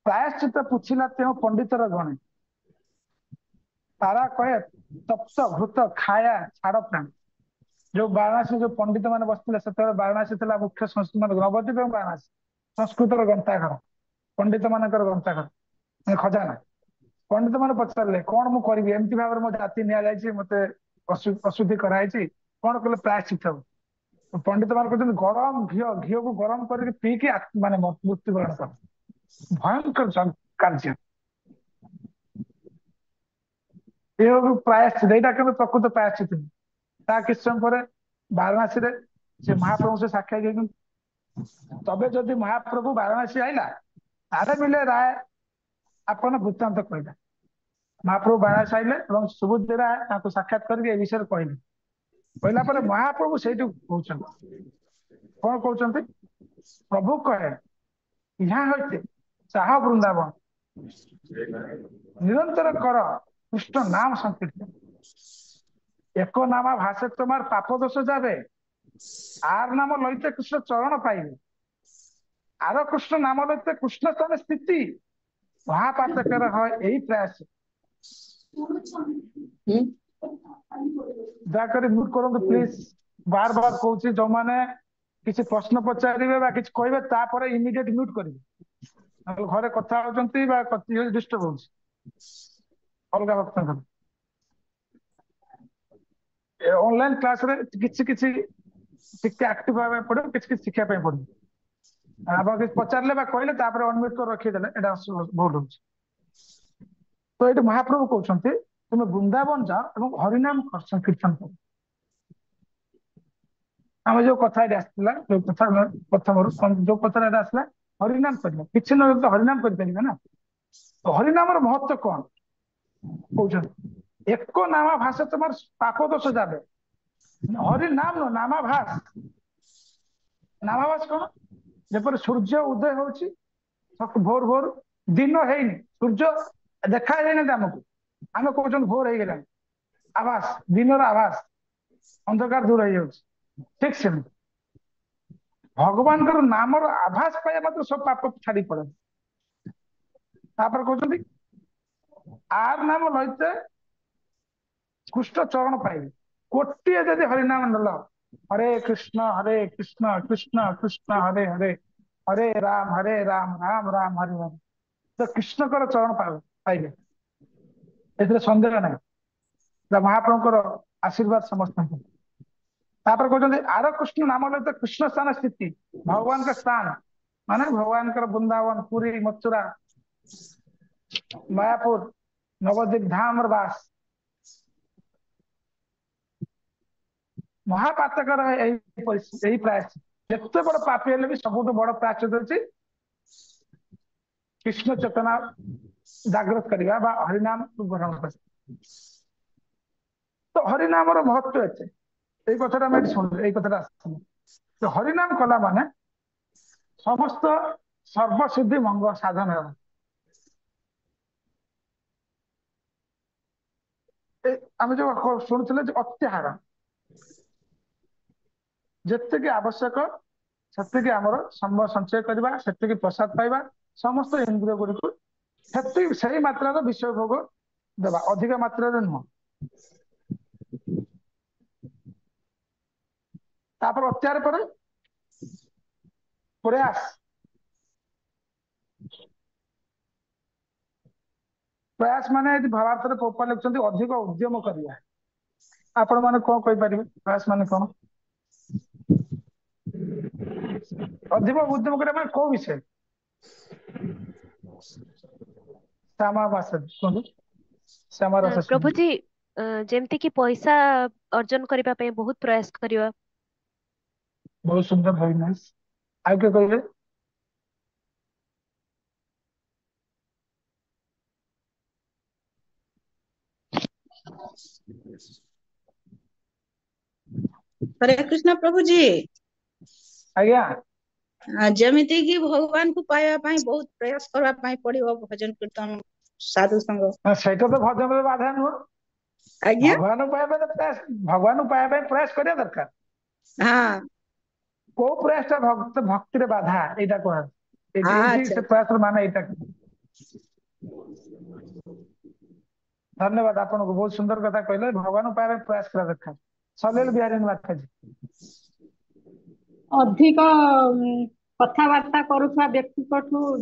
प्रायश्चित पूछला पंडितर गणे तारा कहे तप्त घृत खाया छाड़ प्राण जो वाराणसी जो पंडित मैंने बसते से वाराणसी मुख्य संस्कृत नवद्वीप और वाराणसी संस्कृत ग्रंथागार पंडित मान ग्रंथागार खजाना पंडित मैंने पचारे कौन मुझे एमती भाव में मो जाति नि मत अशुद्धि कराई कौन कले प्रायश्चित हम पंडित मान कहते गरम घी को गरम कर पीकी माने मृत्युवरण कर भयंकर कार्य ये प्रायश्चित यहाँ के प्रकृत प्रायश्चित किस समय पर वाराणसी से महाप्रभु से साक्षात तबे जदि महाप्रभु वाराणसी आईला तारे मिले राय आपन वृत्तांत कहला महाप्रभु वाराणसी आईले सुबुद्धि राय साक्षात करके विषय कहले कहला पर महाप्रभु से कौन कहते प्रभु कहे यहाँ होते चाह वृंदावन निरंतर कर कृष्ण नाम संकीर्तन एक नामा भाषे तुम्हार पाप दोष जाबे आर नाम लैते कृष्ण चरण पाइबे आर कृष्ण नाम लैते कृष्ण स्थान स्थिति महापातकर यही प्रयास दयाकोरी म्यूट करंतु प्लीज बार बार कहूँ जो मैंने किसी प्रश्न पचारे बा किसी कहबे तापर इमिडिएट म्यूट करेंगे घरे कथा होचंती बा डिस्टर्ब हो अलग वक्त ऑनलाइन क्लास रे किसी किसी टिके एक्टिव भाबे पड़ो किसी किसी शिक्षा पे पड़ो आप किसी पचारले बा कहले तापर अनम्यूट कर रखी देले एटा बहुत होची तो ये महाप्रभु कहते तुम्हें वृंदावन जाओ एवं हरिनाम संकीर्तन करो आम जो कथा आसला जो कथा प्रथम जो कथा आसला हरिनाम करना किसी न तो हरिनाम करें ना तो हरिनाम महत्व कौन कहते एक नामाभास तुम पाप दोष जाबे हरिनाम नो नामाभास नामाभास कौन जपर सूर्य उदय होची भोर भोर दिन है सूर्य देखा आमको आम कौन भोर हो गला आभास दिन आभास अंधकार दूर हो ठीक से भगवान नाम आभास पाया मात्र सब पाप छाड़ी पड़े कहते आर नाम लैते कृष्ण चरण पाइबे कोटिए जदि हरिनाम नल हरे कृष्ण कृष्ण कृष्ण हरे हरे हरे राम राम राम हरे हरे तो कृष्ण चरण पाइबे ए सन्देह ना महाप्रभु आशीर्वाद समस्त कहते आर कृष्ण नाम लैते कृष्ण स्थान स्थिति भगवान का स्थान माने भगवान का वृंदावन पुरी मथुरा मायापुर नवद्वीप धाम वास महापातकर यही प्रायश्चित जिते बड़ पापी हेले भी सब बड़ प्रायश्चित अच्छी कृष्ण चेतना जागृत करवा हरिनाम ग्रहण कर तो हरिनाम महत्व अच्छे यही कथा शुणु यही कथा तो हरिनाम कला माने समस्त सर्वसिद्धि मंगल साधन है आम जो शुणुले अत्याहार जितकी आवश्यक से आमर संबल संचय करवा से प्रसाद पाइबा समस्त इंद्रिय गुड़ी से मात्रा विषय भोग देवा अधिक मात्रा नुह तापर अत्यार पर प्रयास प्रयास माने भावार्थ पोपा लिखुं अधिक उद्यम करवा आपण मैंने कौन कहींपर प्रयास माने कौन अधिक उद्यम करने कौ विषय श्यामा मास श्यामा रस प्रभु जी जेमती कि पैसा अर्जन करबा पय बहुत प्रयास करिवा बहुत सुंदर वेरी नाइस आउ के कहले हरे कृष्ण प्रभु जी आज्ञा जमिति कि भगवान को पाया बहुत प्रयास करबा पड़िबो भजन कीर्तन साधु संग सेटा तो भजन में बाधा नुह आज्ञा भगवान पाया प्रयास करिया दरकार हाँ को प्रयास भक्त भक्ति रे बाधा एटा कह अच्छा से प्रयास माने एटा धन्यवाद आपन को बहुत सुंदर कथा कहले भगवान पाया प्रयास करा दरकार सलेल बिहारी माता जी अधिक कथावार्ता करुवा व्यक्ति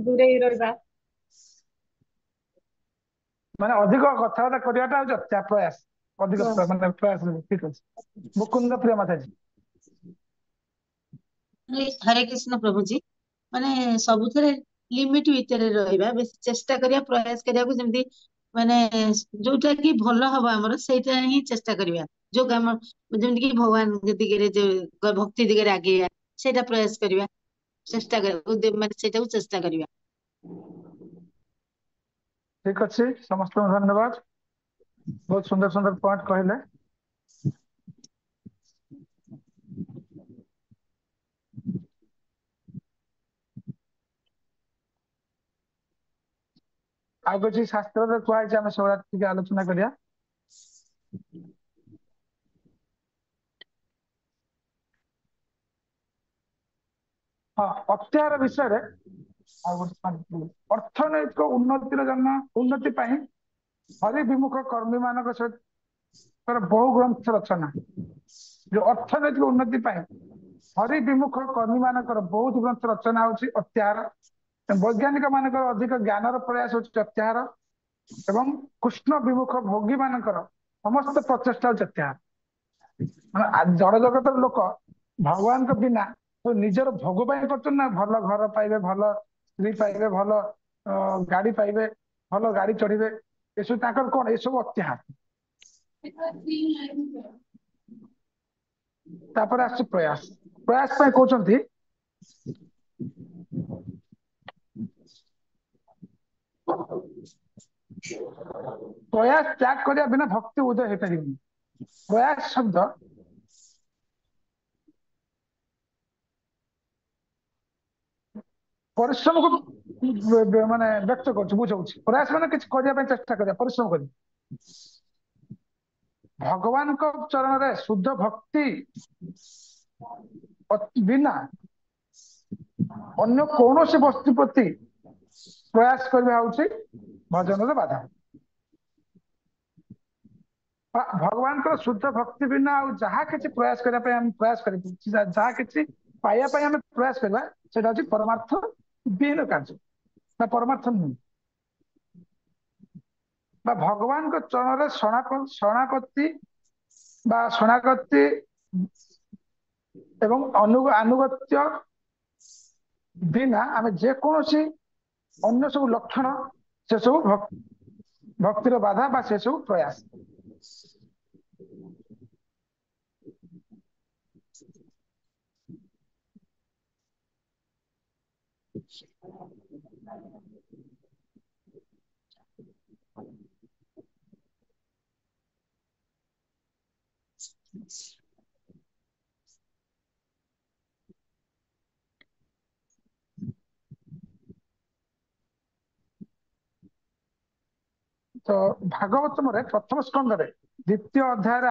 दूरे रहा माने अधिक कथाबार्ता करियाटा होता प्रयास अधिक माने प्रयास ठीक अछि मुकुंद प्रिय माता जी हरे कृष्ण प्रभु जी माने सबुथरे लिमिट भीतर रहिबा बेस चेष्टा करिया प्रयास करिया को जेमती माने जोटा कि भलो हबो हमर सेटा ही चेष्टा करिया जो काम जेमती कि भगवान दिगरे जो भक्ति दिगरे आगे सेटा प्रयास करिया चेष्टा कर माने सेटा को चेष्टा करिया ठीक अच्छे समस्त धन्यवाद बहुत सुंदर सुंदर पॉइंट कहले आ किसी शास्त्र कहुई आम सब आलोचना करिया हाँ अत्याहार विषय अर्थनैतिक उन्नति जन्म उन्नति हरिविमुख कर्मी मान सहित ବହୁ ଗ୍ରନ୍ଥ ରଚନା जो अर्थनैतिक उन्नति हरि विमुख कर्मी मानकर बहुत ग्रंथ रचना होची अत्याहार वैज्ञानिक मानकर अधिक ज्ञानर प्रयास होची अत्याहार एवं कृष्ण विमुख भोगी मानकर समस्त प्रचेष्टा होची अत्याहार जड़ जगत लोक भगवान को बिना तो निजर भोग पाई करछन ना भल घर पाइबे भल स्त्री पाइबे भल गाड़ी पाइबे भल गाड़ी चढ़िबे एसु ताकर कोन एसु अत्याहार तापर आस प्रयास प्रयास पे कहते प्रयास त्याग करिया बिना भक्ति उदय हो पार प्रयास शब्द परिश्रम को माने व्यक्त कर बुझाऊँ प्रयास माने किसी करने चेष्टा करिया परिश्रम कर भगवान को चरण रे शुद्ध भक्ति बिना अन्य कौन सी वस्तु प्रति प्रयास करबा होची भजन रे बाधा भगवान को शुद्ध भक्ति बिना आ जहाँ किसी प्रयास करने पे हम प्रयास करें जहाँ किसी पाइबा पे हम प्रयास करबा सेटा होची परमार्थ बिन कार्य ना परमार्थ नहीं बा भगवान को चरण रे शरणागति बा शरणागति एवं अनुगत्य बिना आम जेकोसी अन्य सब लक्षण से सब भक्तिर बाधा बा से सब प्रयास तो भागवतम रे प्रथम स्कंद रे द्वितीय अध्याय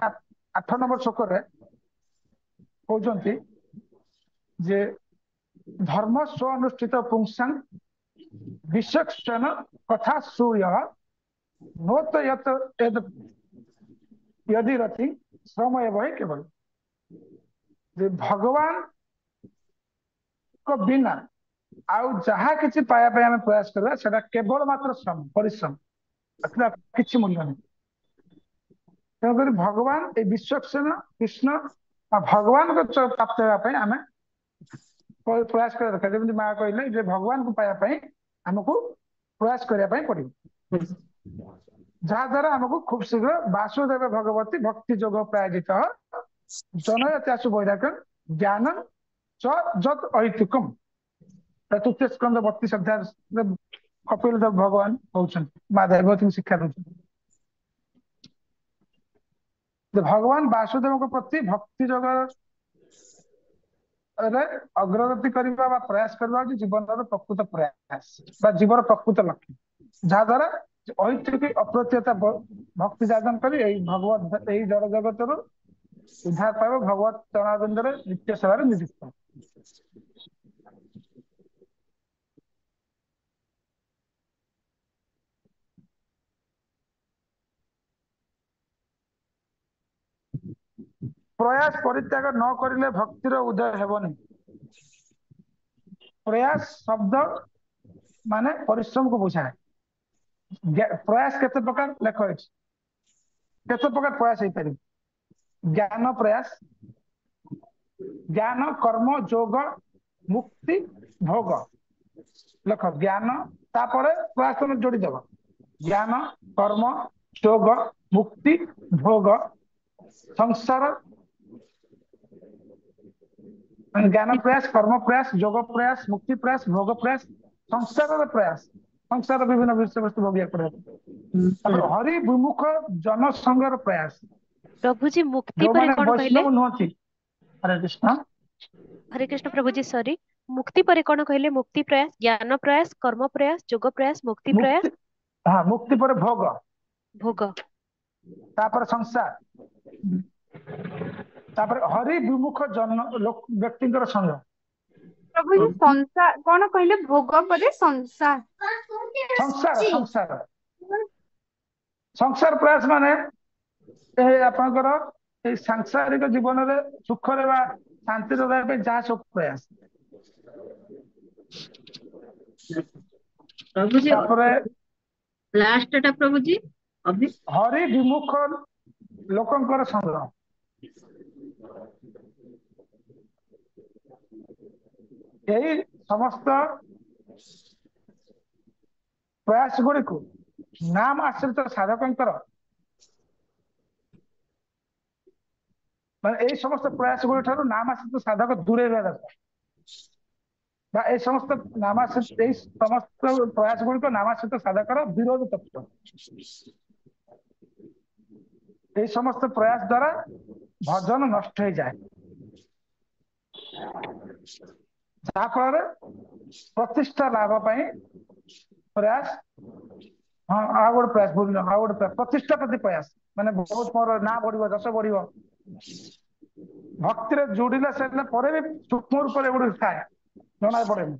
8 नंबर श्लोक रे कहउचंती जे धर्म स्व अनुष्ठित पुंसां विचक्षण कथा सूय नोत यत यदि रति श्रम एवं केवल जे भगवान को बिना आउ जहाँ किसी पाया पे हमें प्रयास करबा सेटा केवल मात्र श्रम परिश्रम अथवा किछि मूल्य नहीं तेणुकर भगवान ए विश्वक्षण कृष्ण भगवान को प्राप्त होगा आम प्रयास कर दरकार जमी माँ कहले जे भगवान को पाया आमको प्रयास करने पड़ो जहा द्वारा आमको खूब शीघ्र वासुदेव भगवती भक्ति जोग प्रायोजित जनयत्यासु वैराग्य ज्ञान जत अहितुकम तृतीय स्कंद 32 अध्याय कपिल देव भगवान कहते माँ देवती को शिक्षा दूसरी भगवान वासुदेव के प्रति भक्ति जगत अग्रगति करने प्रयास करवा जीवन प्रकृत प्रयास जीवन प्रकृत लक्ष्य जहाँ द्वारा अहितुकी अप्रत्यता भक्ति जागरण कर भगवत यही जड़ जगत उद्धार पाइब भगवत चरणारविंद नित्य सेवार नियुक्त प्रयास परित्याग न करिले भक्तिर उदय हेबनी प्रयास शब्द माने परिश्रम को बुझाए प्रयास केते प्रकार लेख केते प्रकार प्रयास हो पारे ज्ञान प्रयास ज्ञान कर्म जोग मुक्ति भोग लेख ज्ञान तापर प्रयास तुम जोड़ी देव ज्ञान कर्म जोग मुक्ति भोग संसार ज्ञान प्रयास कर्म प्रयास जोग प्रयास मुक्ति प्रयास भोग प्रयास संसार प्रयास संसार विभिन्न विषय वस्तु भोगिया पड़े हरि विमुख जनसंघर प्रयास प्रभु जी मुक्ति पर कौन कहले नुहति हरे कृष्ण प्रभु जी सॉरी मुक्ति पर कौन कहले मुक्ति प्रयास ज्ञान प्रयास कर्म प्रयास जोग प्रयास मुक्ति प्रयास हाँ मुक्ति पर भोग भोग तापर संसार तापर हरि विमुख जन व्यक्तिଙ୍କର संग प्रभु जी संसार कौन कहले भोग पर संसार संसार संसार संसार प्रयास माने ଆପଣଙ୍କର ଏଇ ସାଂସାରିକ ଜୀବନରେ ସୁଖରେ ବା ଶାନ୍ତିରେ ରହିବା ପାଇଁ ଯାହା ସବୁ ପ୍ରୟାସ। ପ୍ରଭୁଜୀ ତାପରେ ଲାଷ୍ଟ ଟା ପ୍ରଭୁଜୀ ହରି ବିମୁଖ ଲୋକଙ୍କର ସଂଗ୍ରହ। ଏଇ ସମସ୍ତ ପ୍ରୟାସ ଗୁଡିକୁ ନାମ ଆଶ୍ରିତ ସାଧକଙ୍କର ମାନେ ଏଇ ସମସ୍ତ ପ୍ରୟାସ ଗୁଡିକ ଠାରୁ ନାମ ଆଶ୍ରିତ ସାଧକ ଦୂରେଇ ରହିବା ଦରକାର ବା ଏଇ ସମସ୍ତ ନାମାଶ୍ରିତ ଏଇ ସମସ୍ତ ପ୍ରୟାସ ଗୁଡିକ ନାମାଶ୍ରିତ ସାଧକର ବିରୋଧ ତତ୍ଵ। এই সমস্ত প্রয়াস দ্বারা ভজন নষ্ট হয়ে যায় ଯାହା ଫଳରେ ପ୍ରତିଷ୍ଠା ଲାଭ ପାଇଁ ପ୍ରୟାସ ଆଉ ଗୋଟେ ପ୍ରୟାସ ଆଉ ଗୋଟେ ପ୍ରୟାସ ପ୍ରତିଷ୍ଠା ପ୍ରତି ପ୍ରୟାସ ମାନେ ବହୁତ ମୋର ନାଁ ବଢିବ ଯଶ ବଢିବ ଭକ୍ତିରେ ଯୋଡିଲା ସାରିଲା ପରେ ବି ସୂକ୍ଷ୍ମ ରୂପରେ ଏଗୁଡିକ ଥାଏ ଜଣା ପଡେନି।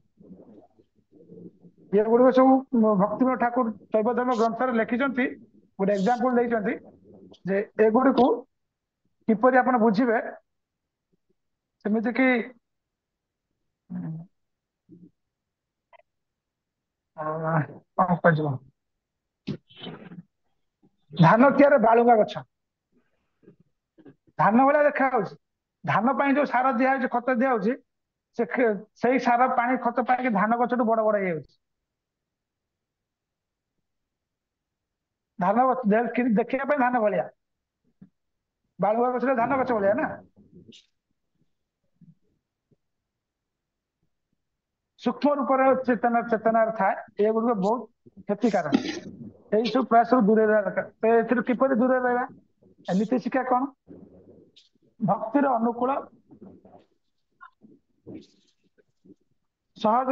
ଏଗୁଡିକ ସବୁ ଭକ୍ତିବିନୋଦ ଠାକୁର ଶୈବଧର୍ମ ଗ୍ରନ୍ଥରେ ଲେଖିଛନ୍ତି ଗୋଟେ ଏକ୍ସାମ୍ପଲ ଦେଇଛନ୍ତି ଯେ ଏଗୁଡିକୁ କିପରି ଆପଣ ବୁଝିବେ ସେମିତି କି କଣ କୁହାଯିବ ଧାନ କିଆରେ ବାଳୁଙ୍ଗା ଗଛ ଧାନ ଭଳିଆ ଦେଖା ଯାଉଛି ଧାନ ପାଇଁ ଯୋଉ ସାର ଦିଆହଉଛି ଖତ ଦିଆହଉଛି ସେଇ ସାର ପାଣି ଖତ ପାଇକି ଧାନ ଗଛଠୁ ବଡ ବଡ ହେଇଯାଉଛି। ଧାନ ଦେଖିବା ପାଇଁ ଧାନ ଭଳିଆ ବାଳୁଙ୍ଗା ଗଛରେ ଧାନ ଗଛ ଭଳିଆ ନା ସୂକ୍ଷ୍ମ ରୂପରେ ଚେତନାରେ ଥାଏ ଏଗୁଡିକ ବହୁତ କ୍ଷତିକାରକ। ଏଇ ସବୁ ପ୍ରୟାସରୁ ଦୂରେଇ ରହିବା ଦରକାର। ଏଥିରୁ କିପରି ଦୂରେଇ ରହିବା ନୀତି ଶିକ୍ଷା କଣ ଭକ୍ତିର ଅନୁକୂଳ ସହଜ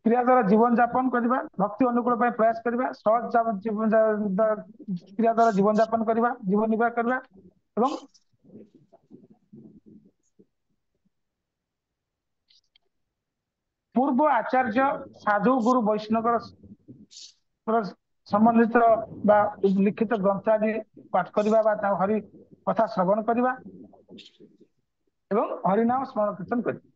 କ୍ରିୟା ଦ୍ୱାରା ଜୀବନ ଯାପନ କରିବା ଭକ୍ତି ଅନୁକୂଳ ପାଇଁ ପ୍ରୟାସ କରିବା ସହଜ କ୍ରିୟା ଦ୍ୱାରା ଜୀବନ ଯାପନ କରିବା ଜୀବନ ନିର୍ବାହ କରିବା ଏବଂ ପୂର୍ବ ଆଚାର୍ଯ୍ୟ ସାଧୁ ଗୁରୁ ବୈଷ୍ଣବର ସମ୍ବନ୍ଧିତ ବା ଲିଖିତ ଗ୍ରନ୍ଥ ଆଦି ପାଠ କରିବା ବା ତା ହରି କଥା ଶ୍ରବଣ କରିବା ଏବଂ ହରିନାମ ସ୍ମରଣ କୀର୍ତ୍ତନ କରିବା।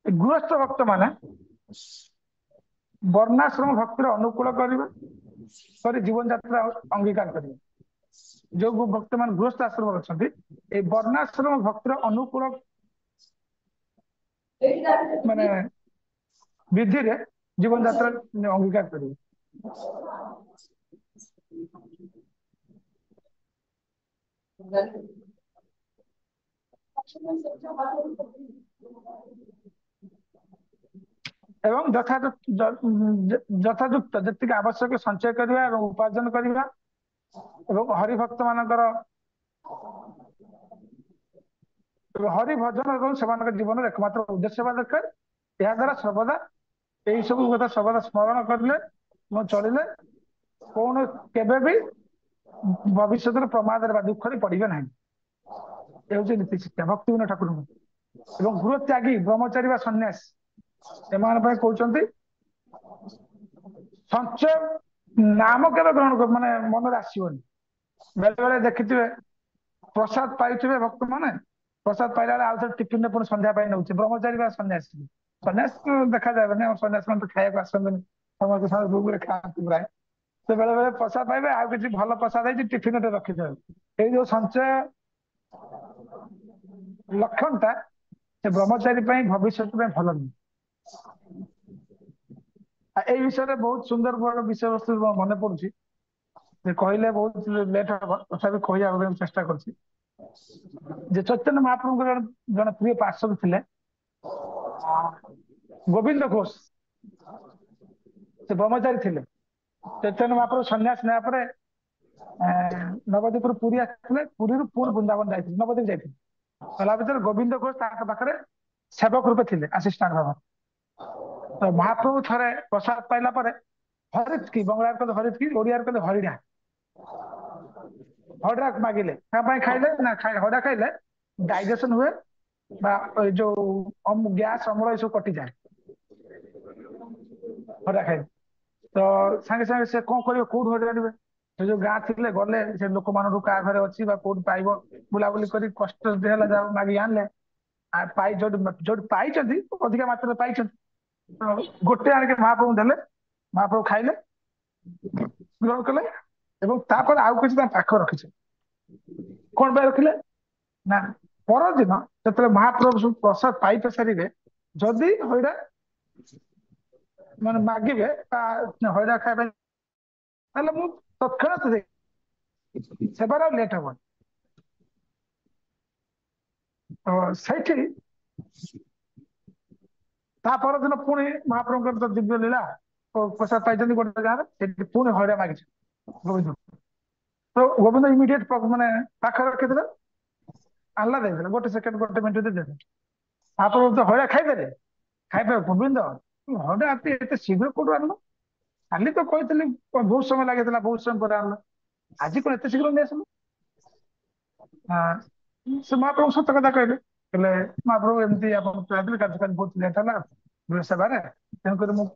ଗୃହସ୍ଥ ଭକ୍ତ ମାନେ ବର୍ଣ୍ଣାଶ୍ରମ ଭକ୍ତିର ଅନୁକୂଳ କରିବା କରି ଜୀବନ ଯାତ୍ରା ଅଙ୍ଗୀକାର କରିବେ। ଯୋଉ ଭକ୍ତ ମାନେ ଗୃହସ୍ଥ ଆଶ୍ରମରେ ଅଛନ୍ତି ଏଇ ବର୍ଣ୍ଣାଶ୍ରମ ଭକ୍ତିର ଅନୁକୂଳ ମାନେ ବିଧିରେ ଜୀବନ ଯାତ୍ରା ଅଙ୍ଗୀକାର କରିବେ। ଏବଂ ଯଥାଯୁକ୍ତ ଯେତିକି ଆବଶ୍ୟକ ସଞ୍ଚୟ କରିବା ଏବଂ ଉପାର୍ଜନ କରିବା ଏବଂ ହରିଭକ୍ତ ମାନଙ୍କର ହରି ଭଜନ ଏବଂ ସେମାନଙ୍କ ଜୀବନର ଏକମାତ୍ର ଉଦ୍ଦେଶ୍ୟ ହେବା ଦରକାର। ଏହା ଦ୍ୱାରା ସର୍ବଦା ଏଇ ସବୁ କଥା ସର୍ବଦା ସ୍ମରଣ କରିଲେ ଏବଂ ଚଳିଲେ କେବେ ବି ଭବିଷ୍ୟତରେ ପ୍ରମାଦରେ ବା ଦୁଃଖରେ ପଡିବେ ନାହିଁ। ଏ ହଉଛି ନୀତି ଶିକ୍ଷା ଭକ୍ତିବିନୋଦ ଠାକୁରଙ୍କୁ। ଏବଂ ଗୃହ ତ୍ୟାଗୀ ବ୍ରହ୍ମଚାରୀ ବା ସନ୍ନ୍ୟାସ ଏମାନଙ୍କ ପାଇଁ କହୁଛନ୍ତି ସଞ୍ଚୟ ନାମ କେବେ ଗ୍ରହଣ ମାନେ ମନରେ ଆସିବନି। ବେଳେ ବେଳେ ଦେଖିଥିବେ ପ୍ରସାଦ ପାଇଥିବେ ଭକ୍ତ ମାନେ ପ୍ରସାଦ ପାଇଲା ବେଳେ ଆଉ ଥରେ ଟିଫିନରେ ପୁଣି ସନ୍ଧ୍ୟା ପାଇଁ ନେଉଛି ବ୍ରହ୍ମଚାରୀ ବା ସନ୍ନ୍ୟାସୀ। ସନ୍ନ୍ୟାସ ଦେଖାଯାଏନି ଆମ ସନ୍ନ୍ୟାସ ମାନେ ତ ଖାଇବାକୁ ଆସନ୍ତିନି ସମସ୍ତେ ରୁମରେ ଖାଆନ୍ତି ପ୍ରାୟ। ସେ ବେଳେ ବେଳେ ପ୍ରସାଦ ପାଇବେ ଆଉ କିଛି ଭଲ ପ୍ରସାଦ ହେଇଛି ଟିଫିନରେ ରଖିଦେବେ। ଏଇ ଯୋଉ ସଞ୍ଚୟ ଲକ୍ଷଣଟା ସେ ବ୍ରହ୍ମଚାରୀ ପାଇଁ ଭବିଷ୍ୟତ ପାଇଁ ଭଲ ନୁହେଁ। ଏଇ ବିଷୟରେ ବହୁତ ସୁନ୍ଦର ବିଷୟବସ୍ତୁ ମନେ ପଡୁଛି ଯେ କହିଲେ ବହୁତ ଲେଟ୍ ହବ ତଥାପି କହିବାକୁ ଚେଷ୍ଟା କରୁଛି ଯେ ଚୈତନ୍ୟ ମହାପ୍ରଭୁଙ୍କର ଜଣେ ପ୍ରିୟ ପାର୍ଷଦ ଥିଲେ ଗୋବିନ୍ଦ ଘୋଷ। ସେ ବ୍ରହ୍ମଚାରୀ ଥିଲେ। ଚୈତନ୍ୟ ମହାପ୍ରଭୁ ସନ୍ନ୍ୟାସ ନେବା ପରେ ନବଦ୍ୱୀପରୁ ପୁରୀ ଆସିଥିଲେ ପୁରୀରୁ ପୁଣି ବୃନ୍ଦାବନ ଯାଇଥିଲେ ନବଦ୍ୱୀପ ଯାଇଥିଲେ। ଗଲା ଭିତରେ ଗୋବିନ୍ଦ ଘୋଷ ତାଙ୍କ ପାଖରେ ସେବକ ରୂପେ ଥିଲେ ଆସିଷ୍ଟାଣ୍ଟ ଭାବରେ। ତ ମହାପ୍ରଭୁ ଥରେ ପ୍ରସାଦ ପାଇଲା ପରେ ହରିତକି ବଙ୍ଗଳାରେ କହିଲେ ହରିତକି ଓଡିଆରେ କହିଲେ ହରିଡା ହରିଡା ମାଗିଲେ କାହା ପାଇଁ ଖାଇଲେ ନା ହରିଡା ଖାଇଲେ डाइजेशन हुए बा ए जो गैस अम्ल ये सब कटिजाए हरा खाए तो सागे सागे से कौन करियो कोड हो जानिबे से जो गाँ थिले गले से लोक मानू का घरे अछि बा कोड पाइबो बुलाबुली करी कष्ट देहला जा मागी आनले आ पाई जो जो पाइछंती अधिक मात्रा पाइछंती तो गोटे आके महाप्रभु देले महाप्रभु खाइले ग्रहण कले ଏବଂ ତାପରେ ଆଉ କିଛି ତା ପାଖ ରଖିছে କଣ ପାଇଁ ରଖିଲେ ନା ପରଦିନ ଯେତେବେଳେ ମହାପ୍ରଭୁ ସବୁ ପ୍ରସାଦ ପାଇ ସାରିବେ ଯଦି ହଇରା ମାନେ ମାଗିବେ ହଇରା ଖାଇବା ପାଇଁ ତାହେଲେ ମୁଁ ତৎକ୍ଷଣାତ ଦେବି ସେବାର ଆଉ ଲେଟ୍ ହବନି ତ ସେଇଠି ତା ପରଦିନ ପୁଣି ମହାପ୍ରଭୁଙ୍କର ତ ଦିବ୍ୟ ଲୀଳା ପ୍ରସାଦ ପାଇଛନ୍ତି ଗୋଟେ ଗାଁରେ ସେଠି ପୁଣି ହଇରା ମାଗିছে ଗୋବିନ୍ଦ ତ ଗୋବିନ୍ଦ ଇମିଡିଏଟ ମାନେ ପାଖରେ ରଖିଦେଲେ ଆଲ୍ଲା ଦେଇଦେଲେ ଗୋଟେ ସେକେଣ୍ଡ ଗୋଟେ ମିନିଟ ଦେଇଦେଲେ ମହାପ୍ରଭୁ ତ ହଇରା ଖାଇଦେଲେ ଖାଇବେ ଗୋବିନ୍ଦ ହଇରା ଏତେ ଶୀଘ୍ର କୋଉଠୁ ଆଣିଲ କାଲି ତ କହିଥିଲି ବହୁତ ସମୟ ଲାଗିଥିଲା ବହୁତ ସମୟ ପରେ ଆଣିଲ ଆଜି କଣ ଏତେ ଶୀଘ୍ର ନେଇ ଆସିଲ ସେ ମହାପ୍ରଭୁ ସତ କଥା କହିଲେ କହିଲେ ମହାପ୍ରଭୁ ଏମିତି ଆପଣ କହିଥିଲେ କାର୍ଯ୍ୟକାରୀ ବହୁତ ଲେଟ୍ ହେଲା ସେବାରେ ତେଣୁକରି ମୁଁ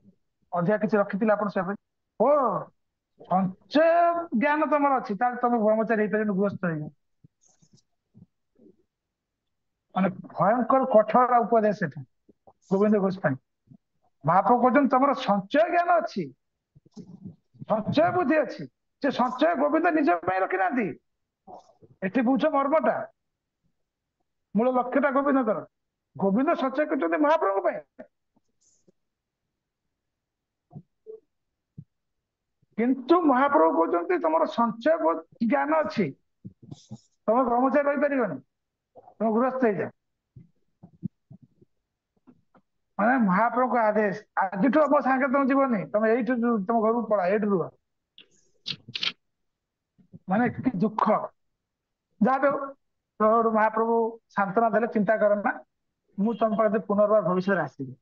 ଅଧିକା କିଛି ରଖିଥିଲି ଆପଣ ସେବା ଓ ସଞ୍ଚୟ ଜ୍ଞାନ ତମର ଅଛି ତାହେଲେ ତମେ ବ୍ରହ୍ମଚାରୀ ହେଇପାରିବନି ଗୃହସ୍ଥ ହେଇଯିବ ମାନେ ଭୟଙ୍କର କଠୋର ଉପଦେଶ ସେଟା ଗୋବିନ୍ଦ ଘୋଷ ପାଇଁ ମହାପ୍ରଭୁ କହୁଛନ୍ତି ତମର ସଞ୍ଚୟ ଜ୍ଞାନ ଅଛି ସଞ୍ଚୟ ବୁଦ୍ଧି ଅଛି ସେ ସଞ୍ଚୟ ଗୋବିନ୍ଦ ନିଜ ପାଇଁ ରଖିନାହାନ୍ତି ଏଠି ବୁଝ ମର୍ମଟା ମୂଳ ଲକ୍ଷ୍ୟଟା ଗୋବିନ୍ଦଙ୍କର ଗୋବିନ୍ଦ ସଞ୍ଚୟ କରିଛନ୍ତି ମହାପ୍ରଭୁଙ୍କ ପାଇଁ କିନ୍ତୁ ମହାପ୍ରଭୁ କହୁଛନ୍ତି ତମର ସଞ୍ଚୟ ଜ୍ଞାନ ଅଛି ତମେ ବ୍ରହ୍ମଚାରୀ ରହିପାରିବନି ତମେ ଗୃହସ୍ଥ ହେଇଯାଅ ମାନେ ମହାପ୍ରଭୁଙ୍କ ଆଦେଶ ଆଜିଠୁ ମୋ ସାଙ୍ଗେ ତମେ ଯିବନି ତମେ ଏଇଠୁ ତମ ଘରକୁ ପଳା ଏଇଠୁ ରୁହ ମାନେ କି ଦୁଃଖ ଯାହା ତୋର ମହାପ୍ରଭୁ ସାନ୍ତ୍ୱନା ଦେଲେ ଚିନ୍ତା କର ନା ମୁଁ ତମ ପାଖରେ ପୁନର୍ବାର ଭବିଷ୍ୟତରେ ଆସିବି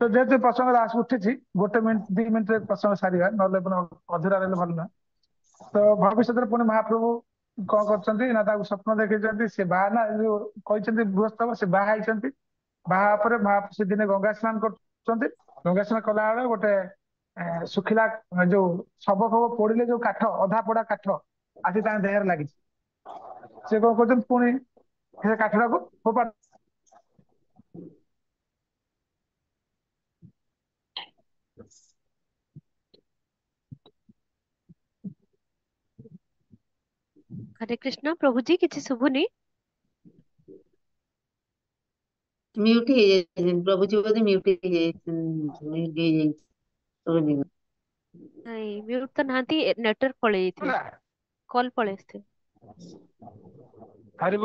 ତ ଯେହେତୁ ପ୍ରସଙ୍ଗ ଉଠିଛି ଗୋଟେ ମିନିଟ 2 ମିନିଟରେ ପ୍ରସଙ୍ଗ ସାରିବା ନହେଲେ ଅଧୁରା ରହିଲେ ଭଲ ନୁହେଁ ତ ଭବିଷ୍ୟତରେ ପୁଣି ମହାପ୍ରଭୁ କଣ କରିଛନ୍ତି ନା ତାକୁ ସ୍ୱପ୍ନ ଦେଖେଇଛନ୍ତି ସେ ବାହା ନା ଯୋଉ କହିଛନ୍ତି ଗୃହସ୍ଥ ସେ ବାହା ହେଇଛନ୍ତି ବାହା ପରେ ସେ ଦିନେ ଗଙ୍ଗା ସ୍ନାନ କରୁଛନ୍ତି ଗଙ୍ଗା ସ୍ନାନ କଲା ବେଳେ ଗୋଟେ ଶୁଖିଲା ଯୋଉ ଶବ ଫବ ପୋଡିଲେ ଯୋଉ କାଠ ଅଧା ପୋଡା କାଠ ଆଜି ତାଙ୍କ ଦେହରେ ଲାଗିଛି ସେ କଣ କରୁଛନ୍ତି ପୁଣି ସେ କାଠଟାକୁ ଫୋପାଡି हरे कृष्ण प्रभुजी किसी शुभुनी म्यूट ହେଇଯାଇଛି ପ୍ରଭୁଜୀ ବୋଧେ म्यूट ହେଇଯାଇଛି ନାଇଁ म्यूट ତ ନାହାନ୍ତି ନେଟୱାର୍କ ପଳେଇ ଯାଇଥିବ କଲ୍ ପଳେଇ ଆସିଥିବ ହରିବ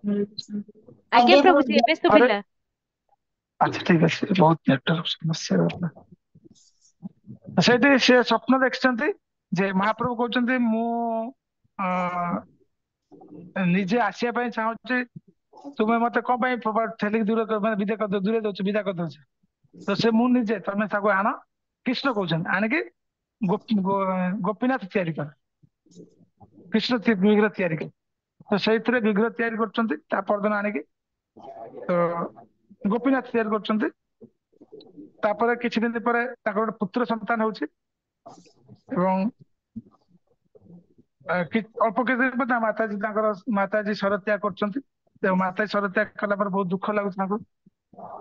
ଆଜ୍ଞା ଆଜ୍ଞା ପ୍ରଭୁଜି ଏବେ ଶୁଭିଲା ଆଚ୍ଛା ଠିକ ଅଛି ବହୁତ ନେଟୱାର୍କ ସମସ୍ୟା ରହିଲା ସେଇଠି ସେ ସ୍ୱପ୍ନ ଦେଖିଛନ୍ତି ଯେ ମହାପ୍ରଭୁ କହୁଛନ୍ତି ମୁଁ ନିଜେ ଆସିବା ପାଇଁ ଚାହୁଁଛି ତୁମେ ମତେ କଣ ପାଇଁ ଠେଲିକି ଦୂର ମାନେ ବିଦା କରିଦଉଛ ଦୂରେ ଦଉଛ ବିଦା କରିଦଉଛ ତ ସେ ମୁଁ ନିଜେ ତମେ ତାକୁ ଆଣ କୃଷ୍ଣ କହୁଛନ୍ତି ଆଣିକି ଗୋପୀନାଥ ତିଆରି କର କୃଷ୍ଣ ବିଗ୍ରହ ତିଆରି କର ତ ସେଇଥିରେ ବିଗ୍ରହ ତିଆରି କରୁଛନ୍ତି ତା ପରଦିନ ଆଣିକି ତ ଗୋପୀନାଥ ତିଆରି କରୁଛନ୍ତି ତାପରେ କିଛି ଦିନ ପରେ ତାଙ୍କର ଗୋଟେ ପୁତ୍ର ସନ୍ତାନ ହଉଛି ଏବଂ ଅଳ୍ପ କିଛି ଦିନ ପରେ ମାତାଜୀ ତାଙ୍କର ମାତାଜୀ ଶରତ୍ୟାଗ କରୁଛନ୍ତି ମାତାଜୀ ଶରତ୍ୟାଗ କଲା ପରେ ବହୁତ ଦୁଃଖ ଲାଗୁଛି ତାଙ୍କୁ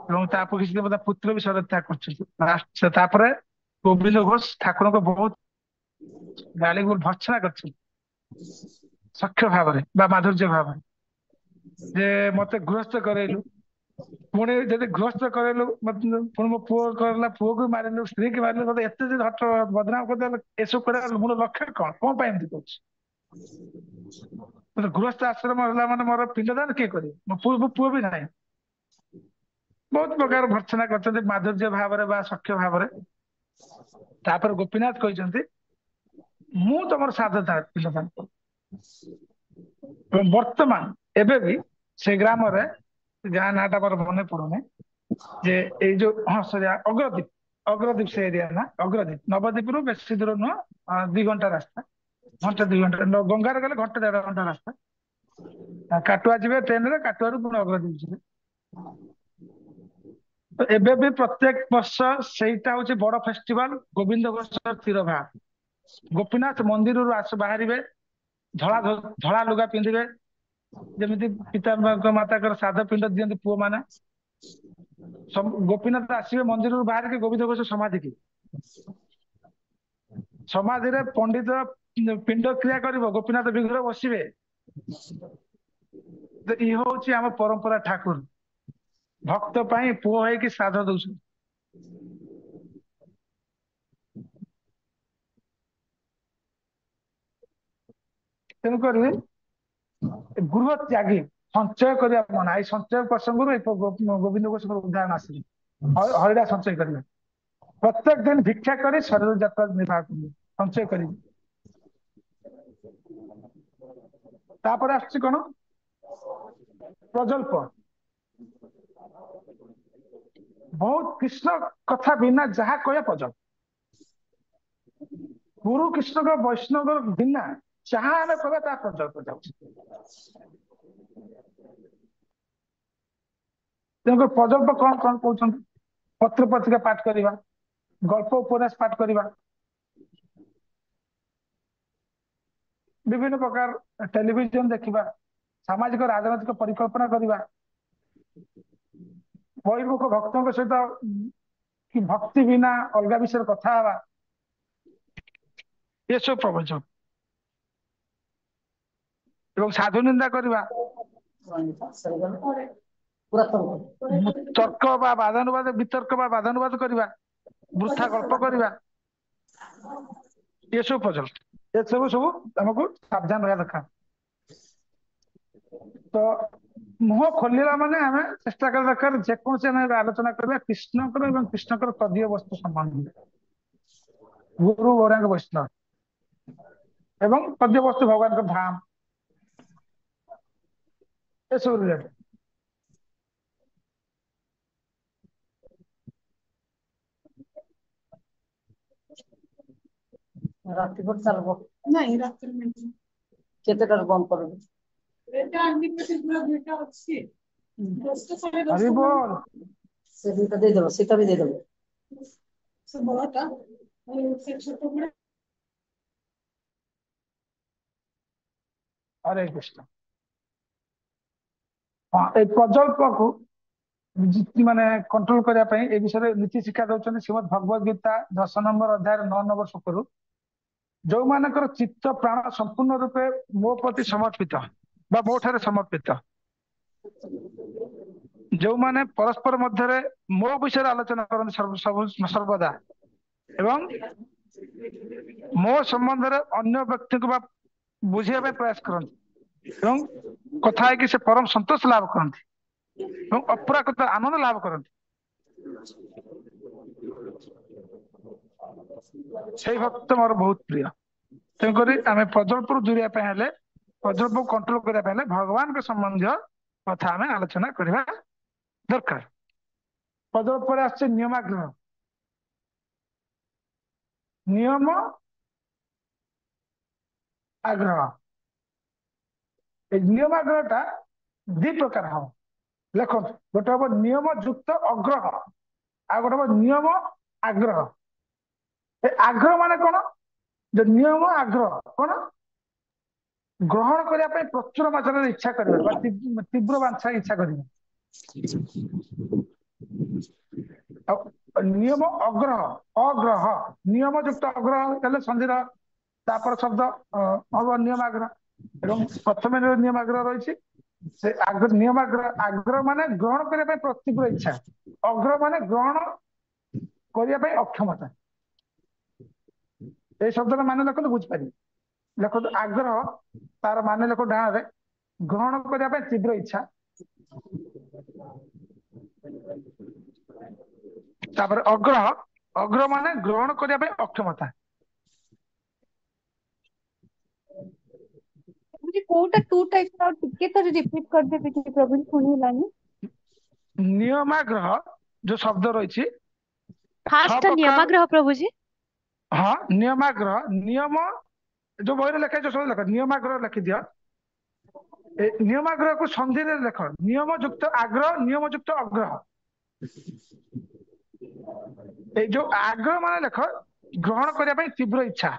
ଏବଂ ତାପରେ କିଛି ଦିନ ପରେ ପୁତ୍ର ବି ଶରତ୍ୟାଗ କରୁଛନ୍ତି ତାପରେ ଗୋବିନ୍ଦ ଘୋଷ ଠାକୁରଙ୍କ ବହୁତ ଗାଳି ଭର୍ତ୍ସନା କରିଛନ୍ତି ସଖ୍ୟ ଭାବରେ ବା ମାଧୁର୍ଯ୍ୟ ଭାବରେ ଯେ ମତେ ଗୃହସ୍ଥ କରେଇଲୁ ପୁଣି ଯଦି ଗୃହସ୍ଥ କରେଇଲୁ ପୁଣି ମୋ ପୁଅ କରିଲା ପୁଅକୁ ମାରିଲୁ ସ୍ତ୍ରୀ କି ମାରିଲୁ ମତେ ଏତେ ଯଦି ହଟ ବଦନାମ କରିଦେଲ ଏସବୁ କରିବା ମୋର ଲକ୍ଷ୍ୟ କଣ ପାଇଁ ଏମିତି କରୁଛି ଗୃହସ୍ଥ ଆଶ୍ରମ ହେଲା ମାନେ ମୋର ପିଣ୍ଡଦାନ କିଏ କରିବ ମୋ ପୁଅ ବି ନାହିଁ ବହୁତ ପ୍ରକାର ଭର୍ତ୍ସନା କରିଛନ୍ତି ମାଧୁର୍ଯ୍ୟ ଭାବରେ ବା ସଖ୍ୟ ଭାବରେ ତାପରେ ଗୋପୀନାଥ କହିଛନ୍ତି ମୁଁ ତମର ସାଧତା ପିଣ୍ଡଦାନ କରୁ ଏବଂ ବର୍ତ୍ତମାନ ଏବେ ବି ସେ ଗ୍ରାମରେ ଗାଁ ନାଁଟା ମୋର ମନେ ପଡୁନି ଯେ ଏଇ ଯୋଉ ହଁ ସରି ଅଗ୍ରଦୀପ ସେ ଏରିଆ ନା ଅଗ୍ରଦୀପ ନବଦ୍ୱୀପରୁ ବେଶୀ ଦୂର ନୁହଁ 2 ଘଣ୍ଟା ରାସ୍ତା घंटे 2 घंटा गंगाରେ ଗଲେ ଘंटे 1.5 ଘंटा ରାସ୍ତା। କାଟୁଆ ଯିବେ ଟ୍ରେନରେ, କାଟୁଆରୁ ପୁଣି ଅଗ୍ରଦୀପ ଯିବେ। ତ ଏବେ ବି ପ୍ରତ୍ୟେକ ବର୍ଷ ସେଇଟା ହଉଛି ବଡ ଫେଷ୍ଟିଭାଲ ଗୋବିନ୍ଦ ଘୋଷ ତୀରଭାର। ଗୋପୀନାଥ ମନ୍ଦିରରୁ ବାହାରିବେ, ଧଳା ଲୁଗା ପିନ୍ଧିବେ, ଯେମିତି ପିତା ମାତାଙ୍କର ଶ୍ରାଦ୍ଧ ପିଣ୍ଡ ଦିଅନ୍ତି ପୁଅ ମାନେ। ଗୋପୀନାଥ ଆସିବେ ମନ୍ଦିରରୁ ବାହାରିକି ଗୋବିନ୍ଦ ଘୋଷ ସମାଧିକି। ସମାଧିରେ ପଣ୍ଡିତ ପିଣ୍ଡ କ୍ରିୟା କରିବ, ଗୋପୀନାଥ ବିଗ୍ରହ ବସିବେ। ତ ଇଏ ହଉଛି ଆମ ପରମ୍ପରା। ଠାକୁର ଭକ୍ତ ପାଇଁ ପୁଅ ହେଇକି ଶ୍ରାଦ୍ଧ ଦଉଛନ୍ତି। ତେଣୁକରି ଗୃହ ତ୍ୟାଗୀ ସଞ୍ଚୟ କରିବା ମନା। ଏଇ ସଞ୍ଚୟ ପ୍ରସଙ୍ଗରୁ ଗୋବିନ୍ଦ ଘୋଷଙ୍କର ଉଦାହରଣ ଆସିଛି। ହରିଡ଼ା ସଞ୍ଚୟ କରିବେ, ପ୍ରତ୍ୟେକ ଦିନ ଭିକ୍ଷା କରି ଶରୀର ଯାତ୍ରା ନିର୍ବାହ କରିବେ, ସଞ୍ଚୟ କରିବେ। ତାପରେ ଆସୁଛି କଣ? ପ୍ରଜଳ୍ପ। ବହୁତ କୃଷ୍ଣ କଥା ବିନା ଯାହା କହିବା ପ୍ରଜଳ୍ପ। ଗୁରୁ କୃଷ୍ଣଙ୍କ ବୈଷ୍ଣବଙ୍କ ବିନା ଯାହା ଆମେ କହିବା ତାହା ପ୍ରଜଳ୍ପ ଯାଉଛି। ତେଣୁ ପ୍ରଜଳ୍ପ କଣ କଣ କହୁଛନ୍ତି? ପତ୍ର ପତ୍ରିକା ପାଠ କରିବା, ଗଳ୍ପ ଉପନ୍ୟାସ ପାଠ କରିବା, ବିଭିନ୍ନ ପ୍ରକାର ଟେଲିଭିଜନ ଦେଖିବା, ସାମାଜିକ ରାଜନୈତିକ ପରିକଳ୍ପନା କରିବା, ବହିମୁଖ ଭକ୍ତଙ୍କ ସହିତ କି ଭକ୍ତି ବିନା ଅଲଗା ବିଷୟରେ କଥା ହେବା, ଏସବୁ ପ୍ରବଚନ। ଏବଂ ସାଧୁ ନିନ୍ଦା କରିବା, ତର୍କ ବା ବାଦାନୁବାଦ, ବିତର୍କ ବା ବାଦାନୁବାଦ କରିବା, ବୃଥା ଗଳ୍ପ କରିବା, ଏସବୁ ପ୍ରଚଳନ। ଏସବୁ ଆମକୁ ସାବଧାନ ରହିବା ଦରକାର। ତ ମୁହଁ ଖୋଲିଲା ମାନେ ଆମେ ଚେଷ୍ଟା କରିବା ଦରକାର ଯେକୌଣସି ଆମେ ଆଲୋଚନା କରିବା କୃଷ୍ଣଙ୍କର ଏବଂ କୃଷ୍ଣଙ୍କର ତଦୀୟ ବସ୍ତୁ ସମ୍ବନ୍ଧୀୟ, ଗୁରୁ ଗୌରାଙ୍ଗ ବୈଷ୍ଣବ ଏବଂ ତଦୀୟ ବସ୍ତୁ ଭଗବାନଙ୍କ ଧାମ, ଏସବୁ ରିଲେଟେଡ୍। ରାତି ପରେ ଚାଲବ ନାଇଁ, ରାତିରେ କେତେଟାରୁ ବନ୍ଦ କରିବି? ହରି ବୋଲ। ସେ ଦୁଇଟା ଦେଇଦବ, ସେଟା ବି ଦେଇଦବ। ହରେ କୃଷ୍ଣ। ହଁ, ଏଇ ପ୍ରଜଳ୍ପକୁ ମାନେ କଣ୍ଟ୍ରୋଲ କରିବା ପାଇଁ ଏ ବିଷୟରେ ନୀତି ଶିକ୍ଷା ଦଉଛନ୍ତି ଶ୍ରୀମଦ ଭଗବତ ଗୀତା 10 ନମ୍ବର ଅଧ୍ୟାୟରେ 9 ନମ୍ବର ଶ୍ଲୋକରୁ। ଯୋଉମାନଙ୍କର ଚିତ୍ତ ପ୍ରାଣ ସମ୍ପୂର୍ଣ୍ଣ ରୂପେ ମୋ ପ୍ରତି ସମର୍ପିତ ବା ମୋ ଠାରେ ସମର୍ପିତ, ଯୋଉମାନେ ପରସ୍ପର ମଧ୍ୟରେ ମୋ ବିଷୟରେ ଆଲୋଚନା କରନ୍ତି ସର୍ବଦା ଏବଂ ମୋ ସମ୍ବନ୍ଧରେ ଅନ୍ୟ ବ୍ୟକ୍ତିଙ୍କୁ ବା ବୁଝିବା ପାଇଁ ପ୍ରୟାସ କରନ୍ତି ଏବଂ କଥା ହେଇକି ସେ ପରମ ସନ୍ତୋଷ ଲାଭ କରନ୍ତି ଏବଂ ଅପରାକୃତ ଆନନ୍ଦ ଲାଭ କରନ୍ତି, ସେଇ ଭକ୍ତ ମୋର ବହୁତ ପ୍ରିୟ। ତେଣୁକରି ଆମେ ପ୍ରଜଳ୍ପରୁ ଦୂରିବା ପାଇଁ ହେଲେ, ପ୍ରଜଳ୍ପକୁ କଣ୍ଟ୍ରୋଲ କରିବା ପାଇଁ ହେଲେ ଭଗବାନଙ୍କ ସମ୍ବନ୍ଧୀୟ କଥା ଆମେ ଆଲୋଚନା କରିବା ଦରକାର। ପ୍ରଜଳ୍ପରେ ଆସୁଛି ନିୟମାଗ୍ରହ। ନିୟମ ଆଗ୍ରହ। এই ନିୟମାଗ୍ରହଟା ଦି ପ୍ରକାର ହବ। ଲେଖନ୍ତୁ, ଗୋଟେ ହବ ନିୟମ ଯୁକ୍ତ ଅଗ୍ରହ, ଆଉ ଗୋଟେ ହବ ନିୟମ ଆଗ୍ରହ। ଏ ଆଗ୍ରହ ମାନେ କଣ? ଯେ ନିୟମ ଆଗ୍ରହ କଣ? ଗ୍ରହଣ କରିବା ପାଇଁ ପ୍ରଚୁର ମାତ୍ରାରେ ଇଚ୍ଛା କରିବା ବା ତୀବ୍ର ବାଞ୍ଛା ଇଚ୍ଛା କରିବା। ଆଉ ନିୟମ ଅଗ୍ରହ, ଅଗ୍ରହ, ନିୟମ ଯୁକ୍ତ ଅଗ୍ରହ ହେଲେ ସନ୍ଧିର ତାପରେ ଶବ୍ଦ ହବ ନିୟମାଗ୍ରହ। ଏବଂ ପ୍ରଥମେ ଯୋଉ ନିୟମାଗ୍ରହ ରହିଛି, ସେ ଆଗ୍ରହ ମାନେ ଗ୍ରହଣ କରିବା ପାଇଁ ପ୍ରତୀବ୍ର ଇଚ୍ଛା, ଅଗ୍ରହ ମାନେ ଗ୍ରହଣ କରିବା ପାଇଁ ଅକ୍ଷମତା। এই ଶବ୍ଦର ମାନେ ଲେଖନ୍ତୁ, ବୁଝିପାରିବେ। ଲେଖନ୍ତୁ ଆଗ୍ରହ, ତାର ମାନେ ଲେଖ ଡାହାଣରେ, ଗ୍ରହଣ କରିବା ପାଇଁ ତୀବ୍ର ଇଚ୍ଛା। ତାପରେ ଅଗ୍ରହ, ଅଗ୍ରହ ମାନେ ଗ୍ରହଣ କରିବା ପାଇଁ ଅକ୍ଷମତା। କୋଉଟା ଟୁ ଟାଇପ୍ ଆଉ ଟିକେ ଥରେ ରିପିଟ୍ କରିଦେବେ କି ପ୍ରଭୁ, ଶୁଣି ହେଲାନି। ନିୟମାଗ୍ରହ ଯୋଉ ଶବ୍ଦ ରହିଛି, ଫାଷ୍ଟ ନିୟମାଗ୍ରହ ପ୍ରଭୁଜୀ। ହଁ, ନିୟମାଗ୍ରହ, ନିୟମ जो बही लेखा जो सब लेख नियमाग्रह लिखिदियो नियमाग्रह को संधि लेख नियम युक्त आग्रह नियम युक्त अग्रह जो आग्रह मान लेख ग्रहण करने तीव्र इच्छा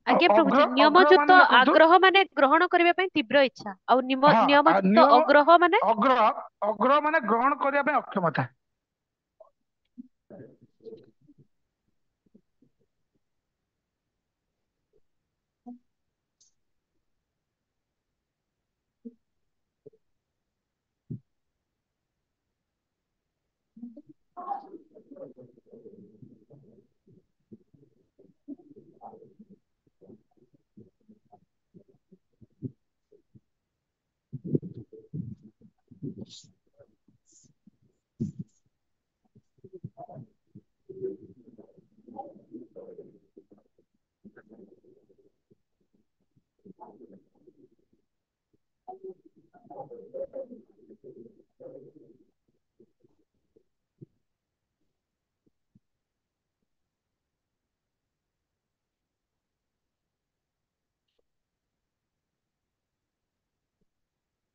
आज्ञा प्रभुजी अग्रह नियम अग्रह युक्त मान लिखु आग्रह माने ग्रहण करने तीव्र इच्छा और नियम हाँ युक्त नियम अग्रह माने अग्रह अग्रह मान ग्रहण करने अक्षमता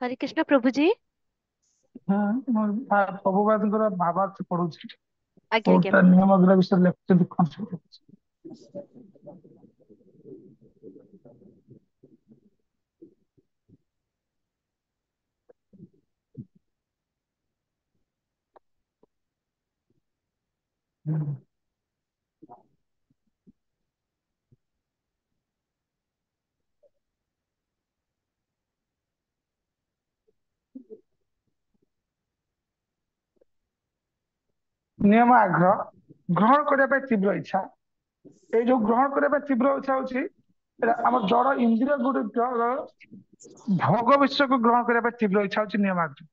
हरे कृष्ण प्रभुजी प्रभुपाद भावार्थ पढ़ुଛି आज्ञा आज्ञा कोटा प्रभुजी नियम अग्रह विषय लेखुଛନ୍ତି कौन सब नियम आग्रह ग्रहण करने तीव्र इच्छा ये जो ग्रहण करने तीव्र इच्छा होची आम जड़ इंद्रिय गुड़िक भोग विषय को ग्रहण करने तीव्र इच्छा होची नियम आग्रह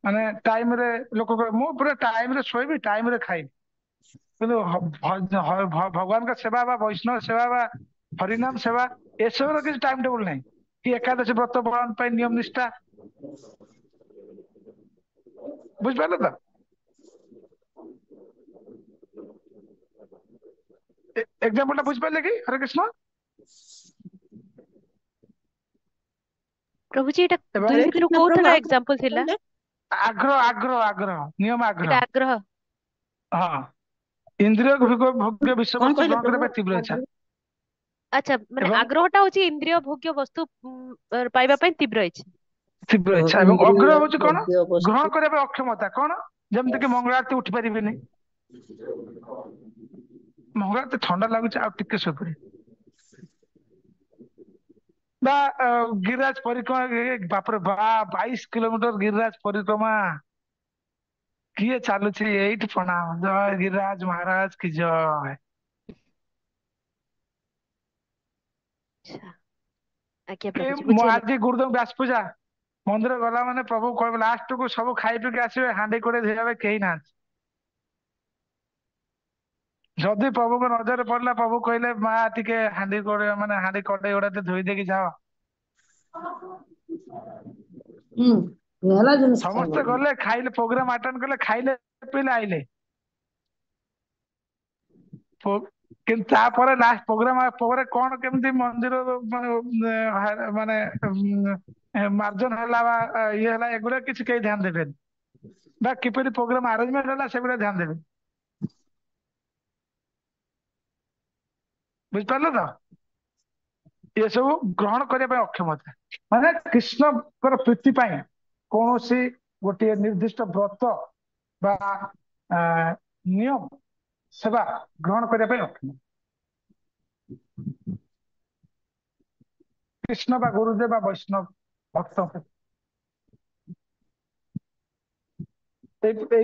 माने टाइम रे लोक मु पूरा टाइम रे सोईबी टाइम रे खाइबी किंतु भगवान का सेवा बा वैष्णव सेवा बा हरिनाम सेवा ए सब किसी टाइम टेबल नहीं कि एकादशी व्रत पालन पर नियम निष्ठा बुझ पारे तो एग्जांपल बुझ पारे कि हरे कृष्ण प्रभुजी एटा एवं दुई भितर कोथरा एग्जांपल थिला आग्रह आग्रह आग्रह नियम एटा आग्रह आग्रह हाँ इंद्रिय भोग्य विषय कौन वस्तु कहले ग्रहण प्रभु करने तीव्र इच्छा अच्छा माने एवं आग्रहटा होची इंद्रिय भोग्य वस्तु पाइबा पई तीव्र इच्छा तीव्र इच्छा एवं इंद्रिय अग्रह हूँ कौन भोग्य ग्रहण वस्तु करने अक्षमता कौन जमती कि मंगल आरती उठी पारे मंगल आरती ठंडा लगुच आके शोपे बा गिरिराज परिक्रमा बापर बा 22 किलोमीटर गिरिराज परिक्रमा किए चलुची एट प्रणाम जय गिरिराज महाराज की जय अच्छा आज्ञा प्रभुजी बुझेले आज गुरुदेव व्यास पूजा मंदिर गला माने प्रभु कह लास्ट को सब खाई पी आसवे हांडी कोड़े धोबे कहीं ना जदि प्रभु को नजर पड़ला प्रभु कहले माँ टिके हांडी कोड़े माने हांडी कड़े गुड़ा धोई देकी जाओ मेला जिनिस समस्ते गले खाइले प्रोग्राम अटेंड कले खाइले पीले आइले କିନ୍ତୁ ତାପରେ ଲାଷ୍ଟ ପ୍ରୋଗ୍ରାମ ପରେ କଣ କେମିତି ମନ୍ଦିର ମାନେ ମାର୍ଜନ ହେଲା ବା ଇଏ ହେଲା ଏଗୁଡା କିଛି କେହି ଧ୍ୟାନ ଦେବେନି ବା କିପରି ପ୍ରୋଗ୍ରାମ ଆରେଞ୍ଜମେଣ୍ଟ ହେଲା ସେଗୁଡା ଧ୍ୟାନ ଦେବେନି ବୁଝିପାରିଲ ତ ଏସବୁ ଗ୍ରହଣ କରିବା ପାଇଁ ଅକ୍ଷମତା ମାନେ କୃଷ୍ଣଙ୍କର ପ୍ରୀତି ପାଇଁ କୌଣସି ଗୋଟିଏ ନିର୍ଦ୍ଦିଷ୍ଟ ବ୍ରତ ବା ନିୟମ ସେବା ଗ୍ରହଣ କରିବା ପାଇଁ ଅକ୍ଷମ कृष्ण बा गुरुदेव बा वैष्णव भक्त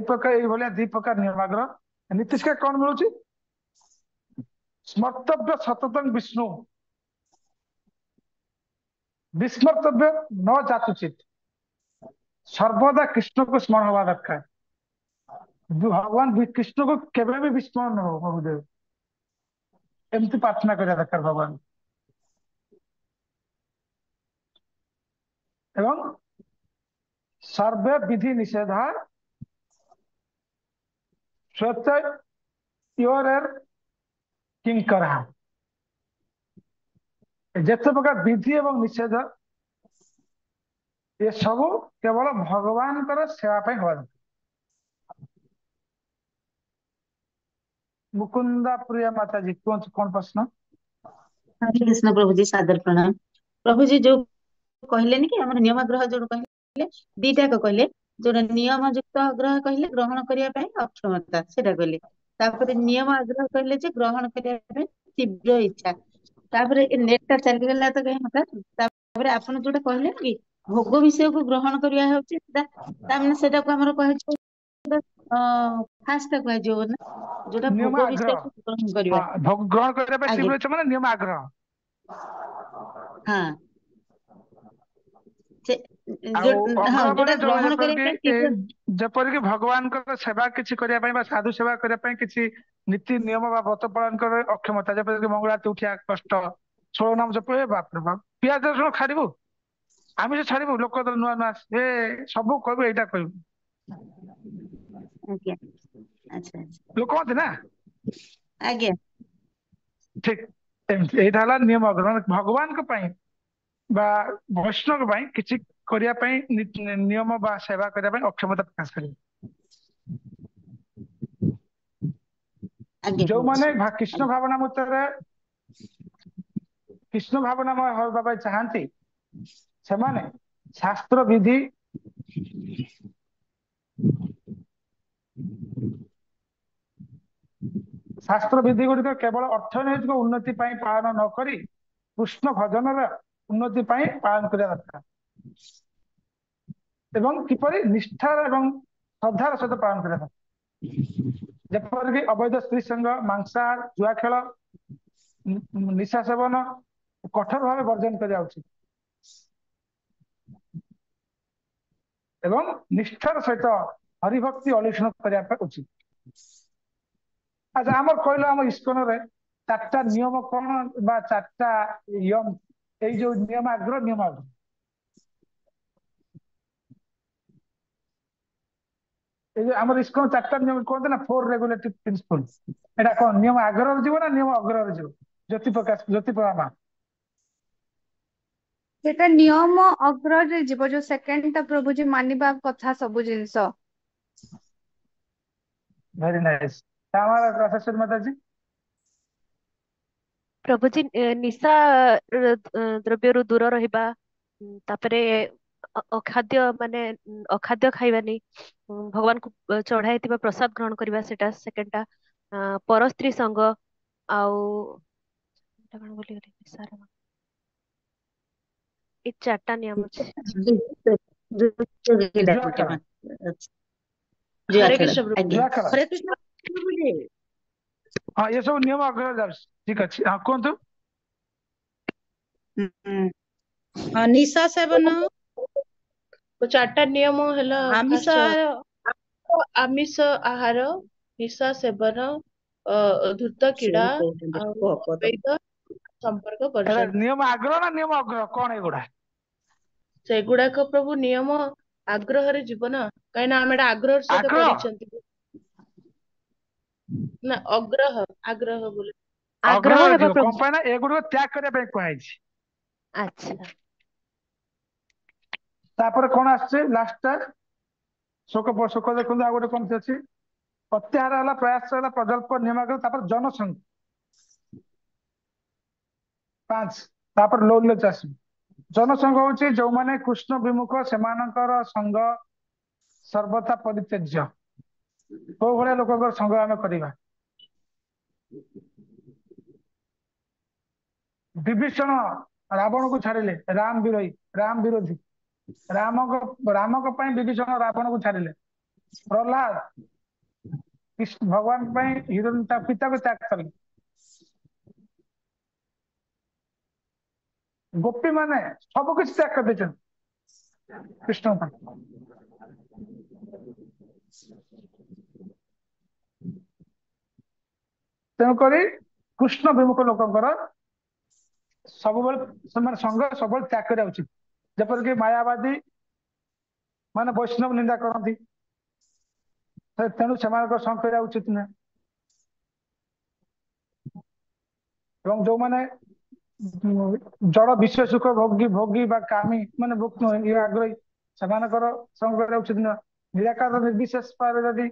प्रकार ये दी प्रकार नियमाग्रह नीतीश का कौन मिलूची स्मर्तव्य सततं विष्णु विस्मर्तव्य न जातुचित सर्वदा कृष्ण को स्मरण हवा दरकार भगवान कृष्ण को केवे भी विस्मरण न हो प्रभुदेव एमती प्रार्थना करिया दरकार भगवान एवं सर्वे विधि निषेध स्वच्छ योर किंकर जिते प्रकार विधि एवं निषेध ये सब केवल भगवान सेवा हवा दरकार मुकुंदा प्रिय माता जी कौन प्रश्न हरे कृष्ण प्रभु जी सादर प्रणाम प्रभु जी जो कहले कि हमर नियम ग्रह जो कहले दीटा को कहले जो नियम युक्त आग्रह कहले ग्रहण करिया पई अक्षमता सेटा कहले तापर नियम आग्रह कहले जे ग्रहण करिया पई तीव्र इच्छा तापर ए नेट चली गला तो कहीं हटा तापर आपण जोटा कहले कि भोग विषय को ग्रहण करिया होची तामने सेटा को हमर कहै फास्ट कह जो ना जोटा नियम भोग विषय आग्रह को ग्रहण करिया हाँ ग्रहण करने आगे तीव्र इच्छा माने नियम आग्रह हाँ से जो हाँ अग्रह जोटा माने ग्रहण करिया पई तीव्र जपरिक भगवान सेवा किछि करिया पई बा साधु सेवा करिया पई किछि नीति नियम बा व्रत पालन कर अक्षमता जपरिक मंगलाती उठिया कष्ट 16 नाम जप हे बाप रे बाप पियाज रसुण खाड़िबु आमिष छाड़िबु लोक नुआ नुआ ए सब कहबु एटा कहबु आज्ञा अच्छा अच्छा लोक कहते ना आज्ञा ठीक एटा हला नियम अग्रह भगवान को पई बा वैष्णव को पई किछि करिया पई नियम बा सेवा करिया पई अक्षमता प्रकाश करिया आज्ञा जो माने कृष्ण आज्ञा भावना मुतरे कृष्ण भावना हवा पाई चाहती से माने शास्त्र विधि शास्त्र विधि गुड़िक केवल अर्थनैतिक उन्नति पाई पालन न करी कृष्ण भजन उन्नति पाई पालन करिया दरकार एवं किपरि निष्ठार एवं श्रद्धार सहित पालन करिया दरकार जेपरिक अवैध स्त्री संग मांसाहार जुआ खेल निशा सेवन कठोर भाव वर्जन करिया उचित एवं निष्ठार सहित हरिभक्ति अलिक्षण करिया उचित अच्छा आमर कहलो आम इस्कन रे चारटा नियम कौन बा चारटा यम ए जो नियम आग्रह ए जो आमर इस्कन चारटा नियम कहते ना 4 रेगुलेटिव प्रिंसिपल एटा कौन नियम आग्रह जीव ना नियम अग्रह जीव ज्योति प्रकाश ज्योति प्रभा ସେଟା ନିୟମ ଅଗ୍ରରେ ଯିବ ଯୋଉ ସେକେଣ୍ଡ ଟା ପ୍ରଭୁ जी ମାନିବା କଥା ସବୁ ଜିନିଷ वेरी नाइस हमारा प्रोफेसर माता जी प्रभु जी निशा द्रव्यରୁ ଦୂର ରହିବା ତାପରେ ଅଖାଦ୍ୟ ମାନେ ଅଖାଦ୍ୟ ଖାଇବାନି ଭଗବାନଙ୍କୁ ଚଢାଇଥିବା ପ୍ରସାଦ ଗ୍ରହଣ କରିବା ସେଟା ସେକେଣ୍ଡ ଟା ପରସ୍ତ୍ରୀ ସଙ୍ଗ ଆଉ ଏଟା କଣ ଭୁଲିଗଲି ନିଶାର ଏ ଚାରଟା ନିୟମ ଅଛି जुआ खेल जुआ हरे खेल कृष्ण प्रभु आज्ञा जुआ खेल हरे कृष्ण प्रभु जी हाँ ये सब नियम अग्रह जाउछ ठीक अछि हाँ कहंतु ହଁ ନିଶା ସେବନ चारटा नियम ହେଲା ଆମିଷ ଫାଷ୍ଟ ଆମିଷ ଆହାର ନିଶା ସେବନ ଧୂର୍ତ କ୍ରୀଡ଼ା ଆଉ ଅବୈଧ ସମ୍ପର୍କ एटा ବର୍ଜନ नियम आग्रह ना नियम अग्रह कौन एगुड़ा ସେଗୁଡାକ ପ୍ରଭୁ ନିୟମ ଆଗ୍ରହରେ ଯିବ ନା କାହିଁକି ନା ଆମେ ଏଟା ଆଗ୍ରହର ସହିତ ଆଗ୍ରହ କରିଛନ୍ତି ନା ଆଗ୍ରହ ବୋଲି ଆଗ୍ରହ अग्रह ହେବା जीव ପ୍ରଭୁ कौन पाए ना एगुड़ त्याग करने पे कुहाइछि ଆଚ୍ଛା तापर कौन आछे लास्ट टा शोक देखु आ गोटे कौन अछि प्रत्याहार वाला प्रयास वाला प्रकल्प नियमाग्रह तापर जनसंघ 5 तापर लोल्य चाष जनसंघ होची जो माने कृष्ण विमुख सेमानकर संघ सर्वथा परित्यज्य को भले लोककर संघ आमे करिवा विभीषण रावण को छाड़िले राम विरोधी राम को पई विभीषण रावण को छाड़िले प्रहलाद कृष्ण भगवान पई हिरण्य पिता को त्याग कले गोपी माने सब कुछ त्याग कर देछन कृष्ण पई तेणु करी कृष्ण विमुख लोकंकर सब संग सब त्याग करा उचित जपरिक मायावादी माने वैष्णव निंदा करती तेणु से संग करा उचित नुहे जो माने जड़ विषय सुख भोगी भोगी कामी माने भुक्त ये आग्रही से संग करा उचित नुह निराकार निर्विशेष पारवादी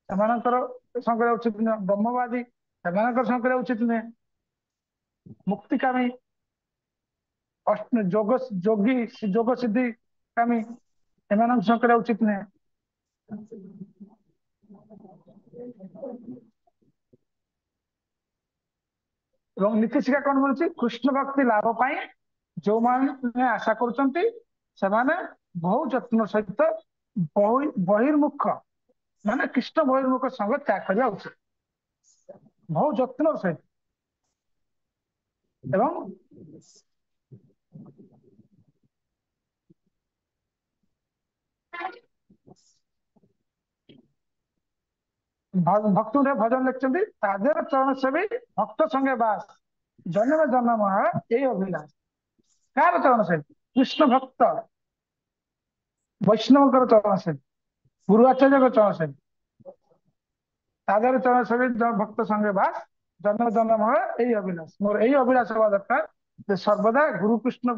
संग करा उचित नुह ब्रह्मवादी से संग करा उचित नुहे मुक्तिकामी जोग जोगी जोग सिद्धि कामी एम संग करा उचित नुहे नीति शिक्षा कौन मिलूँ कृष्ण भक्ति लाभ पाई जो माने आशा करुँच बहु जत्न सहित बहिर्मुख माने कृष्ण बहिर्मुख संग त्याग करवा उचित बहु जत्न सहित एवं भक्त भजन लिखते तादेर चरण से भी भक्त संगे बास जन्म जन्म यही अभिलाष कार चरण से कृष्ण भक्त वैष्णव चरण से गुरु आचार्य चरण से तादेर चरण से भी भक्त संगे बास जन्म जन्म यही अभिलाष मोर यही अभिलाष हवा दरकार सर्वदा गुरु कृष्ण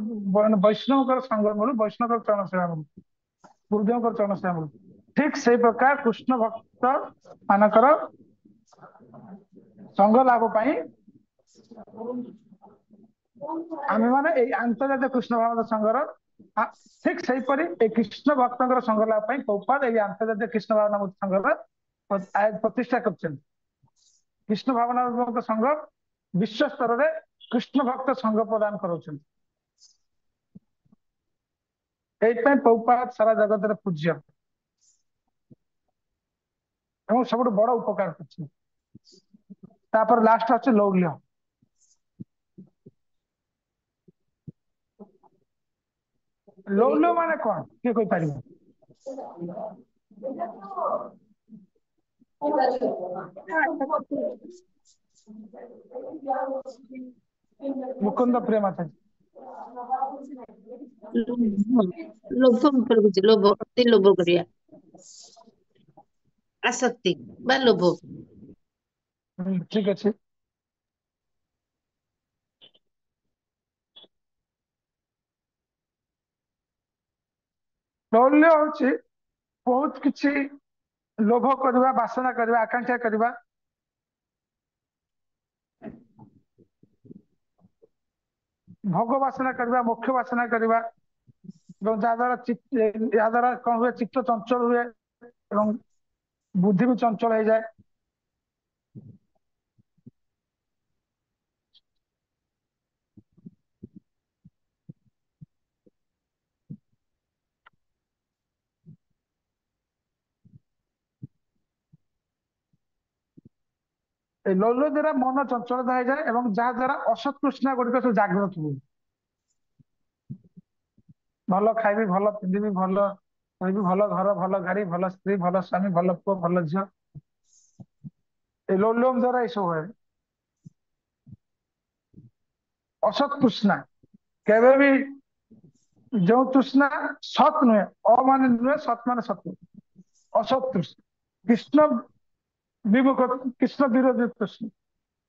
वैष्णव संग मिलू वैष्णव चरण सेवा मिलू गुरुदेव चरण सेवा मिलू ठीक से प्रकार कृष्ण भक्त मानकर संग लाभ पाई आम मैंने अंतर्जातीय कृष्ण भाव संघर ठीक से कृष्ण भक्त संग लाभ पाई प्रभुपाद अंतर्जातीय कृष्ण भावना संघर प्रतिष्ठा कर कृष्ण भावना संघ विश्व स्तर में कृष्ण भक्त संघ प्रदान कर प्रभुपाद सारा जगत में पूज्य सब बड़ उपकार कर लास्ट अच्छे लौल्य लौल्य माने कौन किए कोई पार मुकुंद प्रेम था लोभ प्रभुजी लोभ अति लोभ करिया आसक्ति बा लोभ ठीक अच्छे लौल्य हूँ बहुत किसी लोभ करवा बासना करवा आकांक्षा करवा भोग बासना करवा मोक्ष बासना करवा द्वारा कौन हुए चित्त चंचल हुए बुद्धि भी चंचल हो जाए लौल्य द्वारा मन चंचलता हो जाए जहाँ द्वारा असत तृष्णा गुड़िक सब जागृत हुए भल खाइबी भल पिंधि भल भल घर भल गाड़ी भल स्त्री भल स्वामी भल पुओ भल झील लौल्यम द्वारा ये सब हुए असत तृष्णा केवे भी जो तृष्णा सत नुहे अमान नुहे सत मान सत्य असत तृष्णा कृष्ण विमुख कृष्ण विरोधी तृष्णा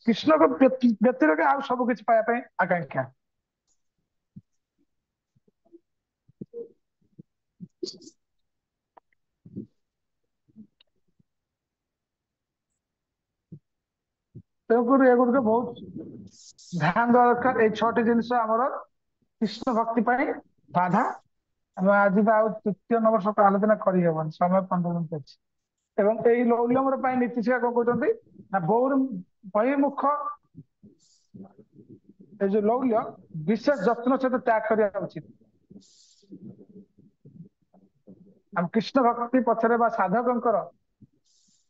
कृष्ण को व्यतिरेक आउ सब किसी पाया आकांक्षा एगुड़ बहुत ध्यान देवा दरकार ये 6टी जिनस कृष्ण भक्ति बाधा आज तृतीय नंबर सब आलोचना करहबन समय 15 मिनट अच्छे लौल्यम नीति शिक्षा कौन कहते बहिर्मुख जो लौल्य विशेष जत्न सहित त्याग करने उचित हम कृष्ण भक्ति पछरे साधक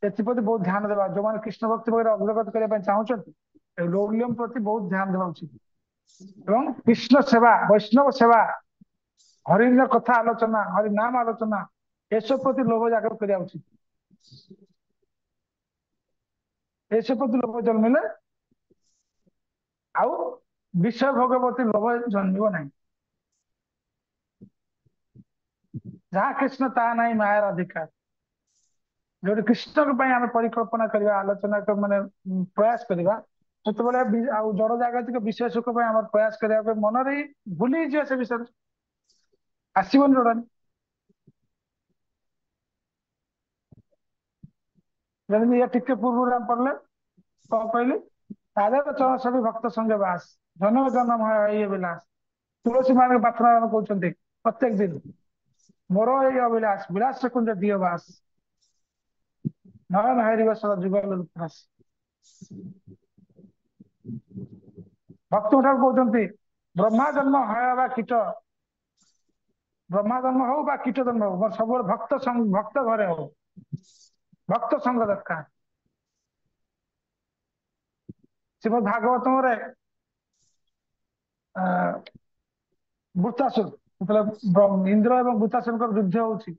एप्रति बहुत ध्यान देवा जो मैंने कृष्ण भक्ति वगैरह अग्रगत करने चाहते लौल्यम प्रति बहुत ध्यान देवा उचित एवं कृष्ण सेवा वैष्णव सेवा हरिण कथा आलोचना हरि नाम आलोचना एसब प्रति लोभ जागृत करने उचित एसब प्रति लोभ जन्मिले ଆଉ ବିଷୟ ଭୋଗବତୀ ଲୋଭ ଜନ୍ମିବ ନାହିଁ। ଯାହା କୃଷ୍ଣ ତାହା ନାହିଁ ମାୟାର ଅଧିକାର। ଯୋଉଠି କୃଷ୍ଣଙ୍କ ପାଇଁ ଆମେ ପରିକଳ୍ପନା କରିବା, ଆଲୋଚନା ମାନେ ପ୍ରୟାସ କରିବା, ସେତେବେଳେ ଆଉ ଜଡ ଜାଗତିକ ବିଷୟ ସୁଖ ପାଇଁ ଆମର ପ୍ରୟାସ କରିବା ପାଇଁ ମନରେ ହିଁ ଭୁଲି ଯିବା, ସେ ବିଷୟରେ ଆସିବନି ଯୋଉଟା। ଯେମିତି ଇଏ ଟିକେ ପୂର୍ବରୁ ଆମେ ପଢିଲେ କଣ କହିଲି, ତାଦେହ ଚରଣ ସବି ଭକ୍ତ ସଙ୍ଗେ ବାସ, ଜନମ ଜନ୍ମ ଇଏ ବିଲାସ। ତୁଳସୀ ମାନଙ୍କ ପ୍ରାର୍ଥନା କହୁଛନ୍ତି ପ୍ରତ୍ୟେକ ଦିନ, ମୋର ଏଇ ଅଭିଳାଷ ବିଳାସ କୁଞ୍ଜ ଦିଅ ବାସ, ନୟନ ହାରିବ ସଦା ଯୁଗଲ ଉପାସ। ଭକ୍ତ ଠାରୁ କହୁଛନ୍ତି ବ୍ରହ୍ମା ଜନ୍ମ ହୟ ବା କୀଟ, ବ୍ରହ୍ମା ଜନ୍ମ ହଉ ବା କୀଟ ଜନ୍ମ ହଉ, ମୋର ସବୁବେଳେ ଭକ୍ତ ଘରେ ହଉ, ଭକ୍ତ ସଙ୍ଗ ଦରକାର। ଶ୍ରୀମଦ ଭାଗବତରେ ବୃତ୍ତାସୁର, ଯେତେବେଳେ ଇନ୍ଦ୍ର ଏବଂ ବୃତ୍ତାସୁରଙ୍କର ଯୁଦ୍ଧ ହଉଛି,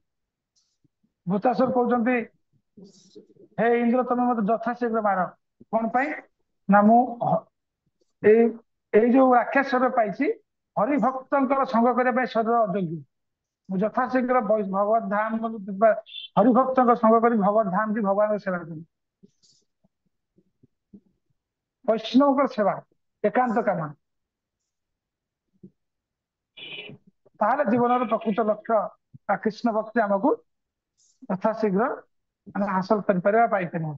ବୃତ୍ତାସୁର କହୁଛନ୍ତି ହେ ଇନ୍ଦ୍ର ତମେ ମତେ ଯଥାଶୀଘ୍ର ମାର। କଣ ପାଇଁ ନା ମୁଁ ଏଇ ଏଇ ଯୋଉ ରାକ୍ଷସ ଶରୀର ପାଇଛି, ହରିଭକ୍ତଙ୍କର ସଙ୍ଗ କରିବା ପାଇଁ ଶରୀର ଅଯୋଗ୍ୟ। ମୁଁ ଯଥାଶୀଘ୍ର ଭଗବତ ଧାମ ହରିଭକ୍ତଙ୍କ ସଙ୍ଗ କରି ଭଗବତ ଧାମ କି ଭଗବାନଙ୍କ ସେବା କରିବି। ବୈଷ୍ଣବଙ୍କର ସେବା ଏକାନ୍ତ କାମ। ତାହେଲେ ଜୀବନର ପ୍ରକୃତ ଲକ୍ଷ୍ୟ ବା କୃଷ୍ଣ ଭକ୍ତି ଆମକୁ ଯଥାଶୀଘ୍ର ଆମେ ହାସଲ କରିପାରିବା, ପାଇପାରିବା।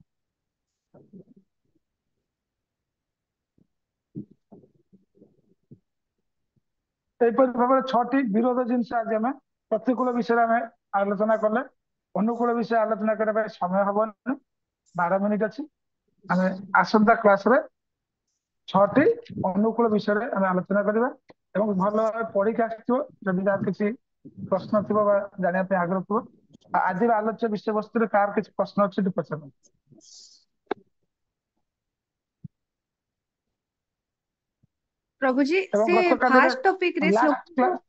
ଏହିପରି ଭାବରେ 6ଟି ବିରୋଧ ଜିନିଷ ଆଜି ଆମେ ପ୍ରତିକୂଳ ବିଷୟରେ ଆମେ ଆଲୋଚନା କଲେ। ଅନୁକୂଳ ବିଷୟ ଆଲୋଚନା କରିବା ପାଇଁ ସମୟ ହବନି, 12 ମିନିଟ ଅଛି। ଆମେ ଆସନ୍ତା କ୍ଲାସରେ 6ଟି ଅନୁକୂଳ ବିଷୟରେ ଆମେ ଆଲୋଚନା କରିବା ଏବଂ ଭଲ ଭାବେ ପଢିକି ଆସିଥିବ। ଯଦି ଯାହାର କିଛି ପ୍ରଶ୍ନ ଥିବ ବା ଜାଣିବା ପାଇଁ ଆଗ୍ରହ ଥିବ, ଆଜିର ଆଲୋଚ୍ୟ ବିଷୟବସ୍ତୁରେ କାହାର କିଛି ପ୍ରଶ୍ନ ଅଛି ଯଦି ପଚାରନ୍ତୁ। ପ୍ରଭୁଜୀ ଏବଂ ସେ ଗତକାଲିରେ ଫାର୍ଷ୍ଟ ଟପିକ ରେ ଲାଷ୍ଟ କ୍ଲାସ,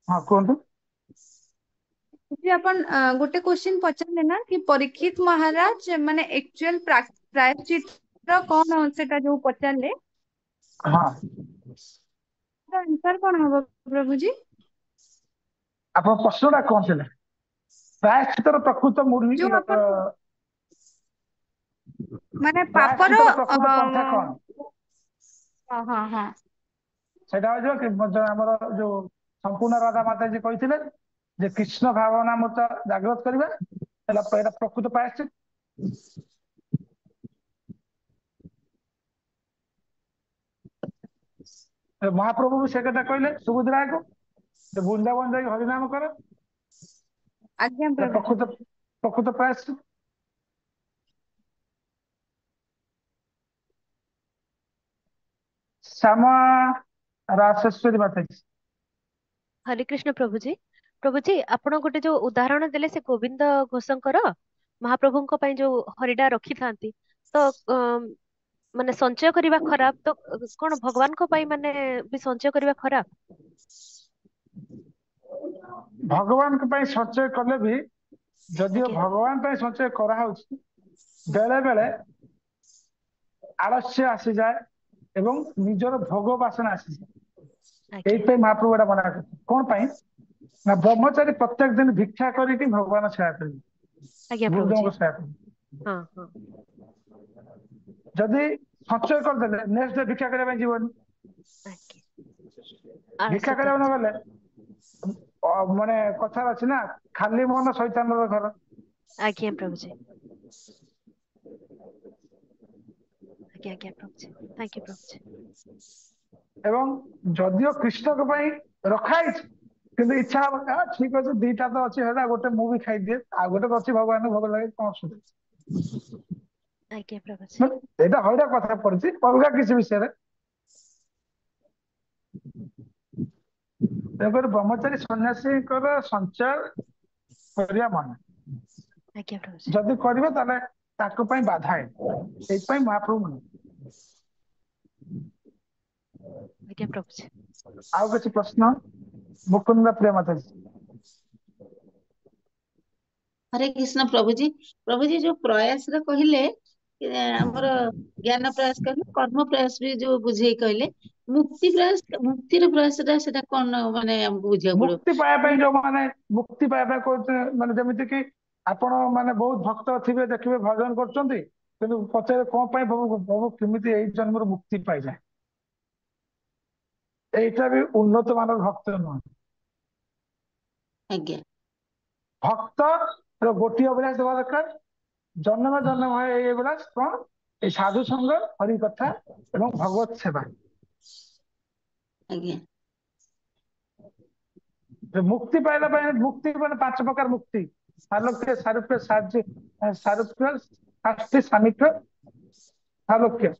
ହଁ କୁହନ୍ତୁ। ଯେ ଆପଣ ଗୋଟେ क्वेश्चन ପଚାରିଲେ ନା କି ପରୀକ୍ଷିତ ମହାରାଜ ମାନେ एक्चुअल ପ୍ରାୟଶ୍ଚିତ କଣ ସେଟା ଯୋଉ ପଚାରିଲେ, ହଁ ଆନ୍ସର କଣ ହବ ପ୍ରଭୁଜୀ? ଆପଣ ପ୍ରଶ୍ନଟା କଣ ଥିଲା? ପ୍ରାୟଶ୍ଚିତର ପ୍ରକୃତ ଯୋଉ ଆପଣ ମାନେ ପାପର ପ୍ରାୟଶ୍ଚିତର ପ୍ରକୃତ ପନ୍ଥା କଣ? ହଁ ହଁ ହଁ ସେଟା ହଉଛି କି ଆମର ଯୋଉ ସମ୍ପୂର୍ଣ୍ଣ ରାଧା ମାତାଜୀ କହିଥିଲେ ଯେ କୃଷ୍ଣ ଭାବନା ମତ ଜାଗ୍ରତ କରିବା, ଏଇଟା ପ୍ରକୃତ ପ୍ରାୟଶ୍ଚିତ। ମହାପ୍ରଭୁ ବି ସେ କଥା କହିଲେ ସୁଭଦ୍ରାକୁ, ଯେ ବୃନ୍ଦାବନ ଯାଇକି ହରିନାମ କର, ଆଜ୍ଞା ପ୍ରକୃତ ପ୍ରଭୁଜୀ। ପ୍ରକୃତ ପ୍ରାୟଶ୍ଚିତ। ଶ୍ୟାମା ରାଜେଶ୍ୱରୀ ମାତାଜୀ। ହରେ କୃଷ୍ଣ ପ୍ରଭୁଜୀ। ପ୍ରଭୁଜୀ ଆପଣ ଗୋଟେ ଯୋଉ ଉଦାହରଣ ଦେଲେ ସେ ଗୋବିନ୍ଦ ଘୋଷଙ୍କର, ମହାପ୍ରଭୁଙ୍କ ପାଇଁ ଯୋଉ ହରିଟା ରଖିଥାନ୍ତି, ତ ମାନେ ସଞ୍ଚୟ କରିବା ଖରାପ, ତ କଣ ଭଗବାନଙ୍କ ପାଇଁ ମାନେ ବି ସଞ୍ଚୟ କରିବା ଖରାପ? ଭଗବାନଙ୍କ ପାଇଁ ସଞ୍ଚୟ କଲେ ବି, ଯଦିଓ ଆଜ୍ଞା ଭଗବାନ ପାଇଁ ସଞ୍ଚୟ କରାହଉଛି, ବେଳେ ବେଳେ ଆଳସ୍ୟ ଆସିଯାଏ ଏବଂ ନିଜର ଭୋଗ ବାସନା ଆସିଯାଏ। ଆଜ୍ଞା ଏଇଥିପାଇଁ ମହାପ୍ରଭୁ ଏଟା ମନା କରୁଛନ୍ତି। କଣ ପାଇଁ ନା ବ୍ରହ୍ମଚାରୀ ପ୍ରତ୍ୟେକ ଦିନ ଭିକ୍ଷା କରିକି ଭଗବାନ ସେବା କରିବେ, ଆଜ୍ଞା ପ୍ରଭୁଜୀ। ଗୁରୁଦେବଙ୍କ ସେବା କରିବେ। ହଁ ହଁ ଯଦି ସଞ୍ଚୟ କରିଦେଲେ ନେକ୍ସଟ ଡେ ଭିକ୍ଷା କରିବା ପାଇଁ ଯିବନି। ଆଜ୍ଞା ଭିକ୍ଷା ଆଳସ୍ୟ କରିବାକୁ ନ ତ୍ୟାଗ। ଗଲେ ମାନେ କଥା ଅଛି ନା, ଖାଲି ମନ ଶୈତାନର ଘର। ଆଜ୍ଞା ପ୍ରଭୁଜୀ। ଆଜ୍ଞା ଆଜ୍ଞା ପ୍ରଭୁଜୀ, ଥ୍ୟାଙ୍କ ୟୁ ପ୍ରଭୁଜୀ। ଏବଂ ଯଦିଓ କୃଷ୍ଣଙ୍କ ପାଇଁ ରଖା ହେଇଛି, କିନ୍ତୁ ଇଚ୍ଛା ହବ ଠିକ ଅଛି, ଦିଟା ତ ଅଛି, ହେଲା ଗୋଟେ ମୁଁ ବି ଖାଇଦିଏ, ଆଉ ଗୋଟେ ଅଛି ଭଗବାନଙ୍କୁ ଭୋଗ ଲାଗେ, କଣ ଅସୁବିଧା? ଆଜ୍ଞା ପ୍ରଭୁଜୀ। ଏଇଟା ହଇଟା କଥା ପଡିଛି ଅଲଗା କିଛି ବିଷୟରେ। ତେଣୁକରି ବ୍ରହ୍ମଚାରୀ ସନ୍ନ୍ୟାସୀଙ୍କର ସଞ୍ଚୟ କରିବା ମନା। ଆଜ୍ଞା ପ୍ରଭୁଜୀ। ଯଦି କରିବ ତାହେଲେ ତାଙ୍କ ପାଇଁ ବାଧା ହେଇଛି, ସେଇଥିପାଇଁ ମହାପ୍ରଭୁ ମନା। ଆଜ୍ଞା ପ୍ରଭୁଜୀ। ଆଉ କିଛି ପ୍ରଶ୍ନ? ମୁକୁନ୍ଦ ପ୍ରିୟ ମାତାଜୀ। ହରେ କୃଷ୍ଣ ପ୍ରଭୁଜୀ। ପ୍ରଭୁଜୀ ଯୋଉ ପ୍ରୟାସରେ କହିଲେ ଆମର ଜ୍ଞାନ ପ୍ରୟାସ କହିଲେ କର୍ମ ପ୍ରୟାସ ବି ଯୋଉ ବୁଝେଇ କହିଲେ ମୁକ୍ତି ପ୍ରୟାସ ମୁକ୍ତିର ପ୍ରୟାସ ଟା ସେଟା କଣ ମାନେ ଆମକୁ ବୁଝିବାକୁ ପଡିବ। ମୁକ୍ତି ପାଇବା ପାଇଁ ଯୋଉମାନେ ମୁକ୍ତି ପାଇବା କହୁଛନ୍ତି ମାନେ ଯେମିତି କି ଆପଣ ମାନେ ବହୁତ ଭକ୍ତ ଥିବେ ଦେଖିବେ ଭଜନ କରୁଛନ୍ତି କିନ୍ତୁ ପଚାରେ କଣ ପାଇଁ ପ୍ରଭୁ ପ୍ରଭୁ କେମିତି ଏଇ ଜନ୍ମରୁ ମୁକ୍ତି ପାଇଯାଏ ଏଇଟା ବି ଉନ୍ନତ ମାନର ଭକ୍ତ ନୁହଁ। ଆଜ୍ଞା ଭକ୍ତ ଗୋଟିଏ ଅଭିଳାଷ ଦେବା ଦରକାର ଜନ୍ମ ଜନ୍ମ ଏଇ ଅଭିଳାଷ କଣ ଏଇ ସାଧୁ ସଙ୍ଗ ହରି କଥା ଏବଂ ଭଗବତ ସେବା। ଆଜ୍ଞା ମୁକ୍ତି ପାଇଲା ପାଇଁ ମୁକ୍ତି ମାନେ 5 ପ୍ରକାର ମୁକ୍ତି ସାଲୋକ୍ୟ ସାରୁପ୍ୟ ସାରୁପ୍ୟ ଶାସ୍ତି ସାମିପ୍ୟ ସାଲୋକ୍ୟ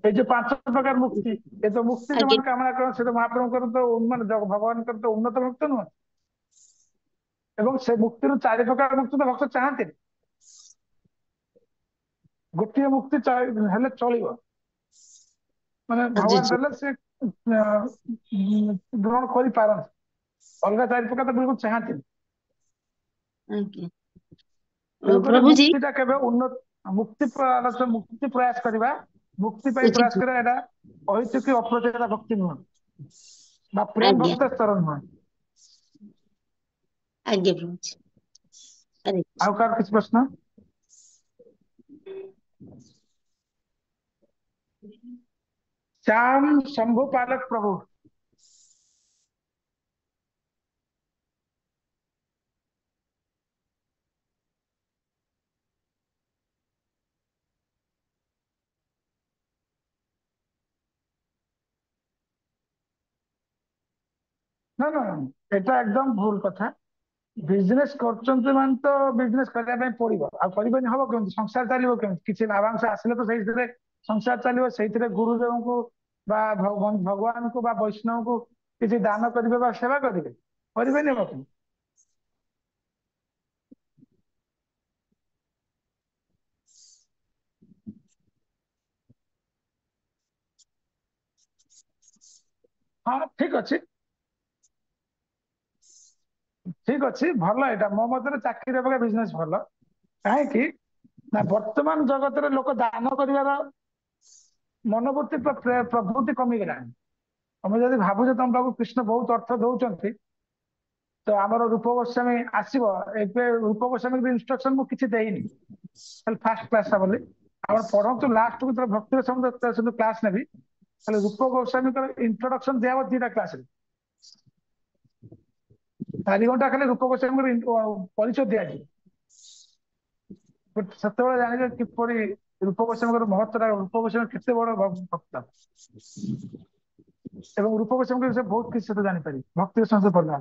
এই যে 5 ପ୍ରକାର ମୁକ୍ତି ଏ ତ ମୁକ୍ତି ଆଜ୍ଞା ଯୋଉମାନେ କାମନା କରନ୍ତି ସେ ତ ମହାପ୍ରଭୁଙ୍କର ତ ମାନେ ଭଗବାନଙ୍କର ତ ଉନ୍ନତ ଭକ୍ତ ନୁହଁ ଏବଂ ସେ ମୁକ୍ତିରୁ 4 ପ୍ରକାର ମୁକ୍ତି ତ ଭକ୍ତ ଚାହାନ୍ତିନି ଗୋଟିଏ ମୁକ୍ତି ହେଲେ ଚଳିବ ମାନେ ଭଗବାନ ବୁଝୁଛି ଦେଲେ ସେ ଗ୍ରହଣ କରିପାରନ୍ତି ଅଲଗା 4 ପ୍ରକାର ତ ବିଲକୁଲ ଚାହାନ୍ତିନି ଆଜ୍ଞା ତେଣୁକରି ପ୍ରଭୁଜୀ ମୁକ୍ତିଟା କେବେ ଉନ୍ନତ ମୁକ୍ତି ପ୍ରୟାସ କରିବା ମୁକ୍ତି ପାଇଁ ପ୍ରୟାସ ବୁଝିଛି କରିବା ଏଇଟା ଅହେତୁକି ଅପ୍ରତ୍ୟାଶିତ ଭକ୍ତି ନୁହଁ ବା ପ୍ରେମ ଆଜ୍ଞା ଭକ୍ତ ସ୍ତର ନୁହଁ। ଆଜ୍ଞା ପ୍ରଭୁଜୀ ହରେ ଆଉ କାହାର କିଛି ପ୍ରଶ୍ନ श्याम शंभु पालक प्रभु ନା ନା এটা একদম ভুল কথা ବିଜନେସ କରୁଛନ୍ତି ମାନେ ତ ବିଜନେସ କରିବା ପାଇଁ ପଡିବ ଆଉ କରିବେନି ହବ କେମିତି ସଂସାର ଚାଲିବ କେମିତି କିଛି ଲାଭାଂଶ ଆସିଲେ ତ ସେଇଥିରେ ସଂସାର ଚାଲିବ ସେଇଥିରେ ଗୁରୁଦେବଙ୍କୁ ବା ଭଗବାନଙ୍କୁ ବା ବୈଷ୍ଣବଙ୍କୁ କିଛି ଦାନ କରିବେ ବା ସେବା କରିବେ କରିବେନି ହବ କେମିତି ହଁ ଠିକ ଅଛି ଭଲ ଏଇଟା ମୋ ମତରେ ଚାକିରି ଅପେକ୍ଷା ବିଜନେସ ଭଲ କାହିଁକି ନା ବର୍ତ୍ତମାନ ଜଗତରେ ଲୋକ ଦାନ କରିବାର ମନୋବୃତ୍ତି ପ୍ରବୃତ୍ତି କମିଗଲାଣି ତମେ ଯଦି ଭାବୁଛ ତମ ପାଖକୁ କୃଷ୍ଣ ବହୁତ ଅର୍ଥ ଦଉଛନ୍ତି ତ ଆମର ରୂପ ଗୋସ୍ୱାମୀ ଆସିବ ଏବେ ରୂପ ଗୋସ୍ୱାମୀ ଇନଷ୍ଟ୍ରକ୍ସନ ମୁଁ କିଛି ଦେଇନି ଖାଲି ଫାଷ୍ଟ କ୍ଲାସ ବୋଲି ଆପଣ ପଢନ୍ତୁ ଲାଷ୍ଟକୁ ଯେତେବେଳେ ଭକ୍ତିର ସମୁଦ୍ର କ୍ଲାସ ନେବି ତାହେଲେ ରୂପ ଗୋସ୍ୱାମୀଙ୍କର ଇଣ୍ଟ୍ରୋଡକ୍ସନ ଦିଆହବ 2ଟା କ୍ଲାସରେ 4 ଘଣ୍ଟା ଖାଲି ରୂପ ଗୋସ୍ୱାମୀଙ୍କର ପରିଚୟ ଦିଆଯିବ ସେତେବେଳେ ଜାଣିବେ କିପରି ରୂପ ଗୋସ୍ୱାମୀଙ୍କର ମହତ୍ଵଟା ରୂପ ଗୋସ୍ୱାମୀ କେତେ ବଡ ଭକ୍ତ ଏବଂ ରୂପ ଗୋସ୍ୱାମୀଙ୍କ ବିଷୟରେ ବହୁତ କିଛି ସେତେ ଜାଣିପାରିବେ ଭକ୍ତିର ସଂସଦ ପଢିଲା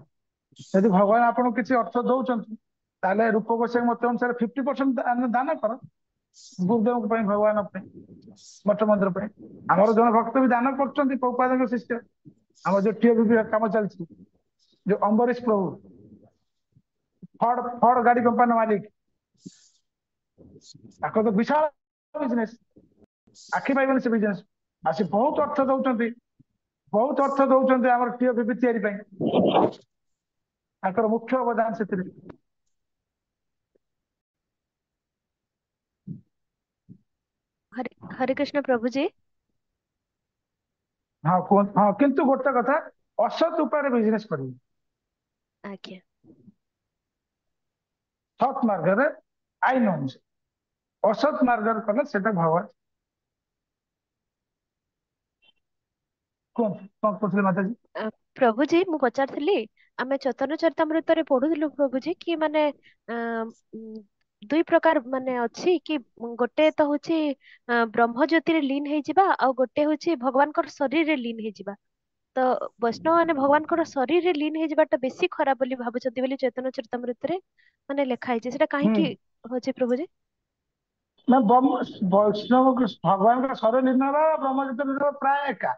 ଯଦି ଭଗବାନ ଆପଣଙ୍କୁ କିଛି ଅର୍ଥ ଦଉଛନ୍ତି ତାହେଲେ ରୂପ ଗୋସ୍ୱାମୀ ମତ ଅନୁସାରେ 50% ଦାନ କର ଗୁରୁଦେବଙ୍କ ପାଇଁ ଭଗବାନ ପାଇଁ ମଠ ମନ୍ଦିର ପାଇଁ ଆମର ଜଣେ ଭକ୍ତ ବି ଦାନ କରୁଛନ୍ତି ପ୍ରଭୁପାଦଙ୍କ ଶିଷ୍ୟ ଆମର ଯୋଉ ଟିଓବି କାମ ଚାଲିଛି ଯୋଉ ଅମ୍ବରୀଶ ପ୍ରଭୁ ଫର୍ଡ ଗାଡି କମ୍ପାନୀ ମାଲିକ ତାଙ୍କର ତ ବିଶାଳ ବିଜନେସ ଆଖି ପାଇବନି ସେ ବିଜନେସ ଆଉ ସେ ବହୁତ ଅର୍ଥ ଦଉଛନ୍ତି ଆମର ଟିଓବି ତିଆରି ପାଇଁ ତାଙ୍କର ମୁଖ୍ୟ ଅବଦାନ ସେଥିରେ हरे कृष्ण प्रभु जी ହଁ କୁହନ୍ତୁ ହଁ କିନ୍ତୁ ଗୋଟେ କଥା ଅସତ୍ ଉପାୟରେ ବିଜନେସ କରିବେ आज्ञा ସତ୍ ମାର୍ଗରେ ଆଇନ ଅନୁସାରେ ଅସତ୍ ମାର୍ଗରେ କଲେ ସେଟା ଭଗବାନ କୁହନ୍ତୁ କଣ କହୁଥିଲେ ମାତାଜୀ ପ୍ରଭୁଜୀ ମୁଁ ପଚାରିଥିଲି ଆମେ ଚୈତନ୍ୟ ଚରିତାମୃତରେ ପଢୁଥିଲୁ ପ୍ରଭୁଜୀ କି ମାନେ ଅ, ଉଁ, 2 ପ୍ରକାର ମାନେ ଅଛି କି ଗୋଟେ ତ ହଉଛି ବ୍ରହ୍ମ ଜ୍ୟୋତିରେ ଲୀନ ହେଇଯିବା ଆଉ ଗୋଟେ ହଉଛି ଭଗବାନଙ୍କର ଶରୀରରେ ଲୀନ ହେଇଯିବା ତ ବୈଷ୍ଣବ ମାନେ ଭଗବାନଙ୍କର ଶରୀରରେ ଲୀନ ହେଇଯିବାଟା ବେଶୀ ଖରାପ ବୋଲି ଭାବୁଛନ୍ତି ବୋଲି ଚୈତନ୍ୟ ଚରିତାମୃତରେ ମାନେ ଲେଖା ହେଇଛି ସେଟା ହୁଁ କାହିଁକି ହଉଛି ପ୍ରଭୁଜୀ ନା ବୈଷ୍ଣବ ଭଗବାନଙ୍କ ଶରୀର ଲୀନ ହେବା ବ୍ରହ୍ମଚିତ୍ର ଲୀନ ହେବା ପ୍ରାୟ ଏକା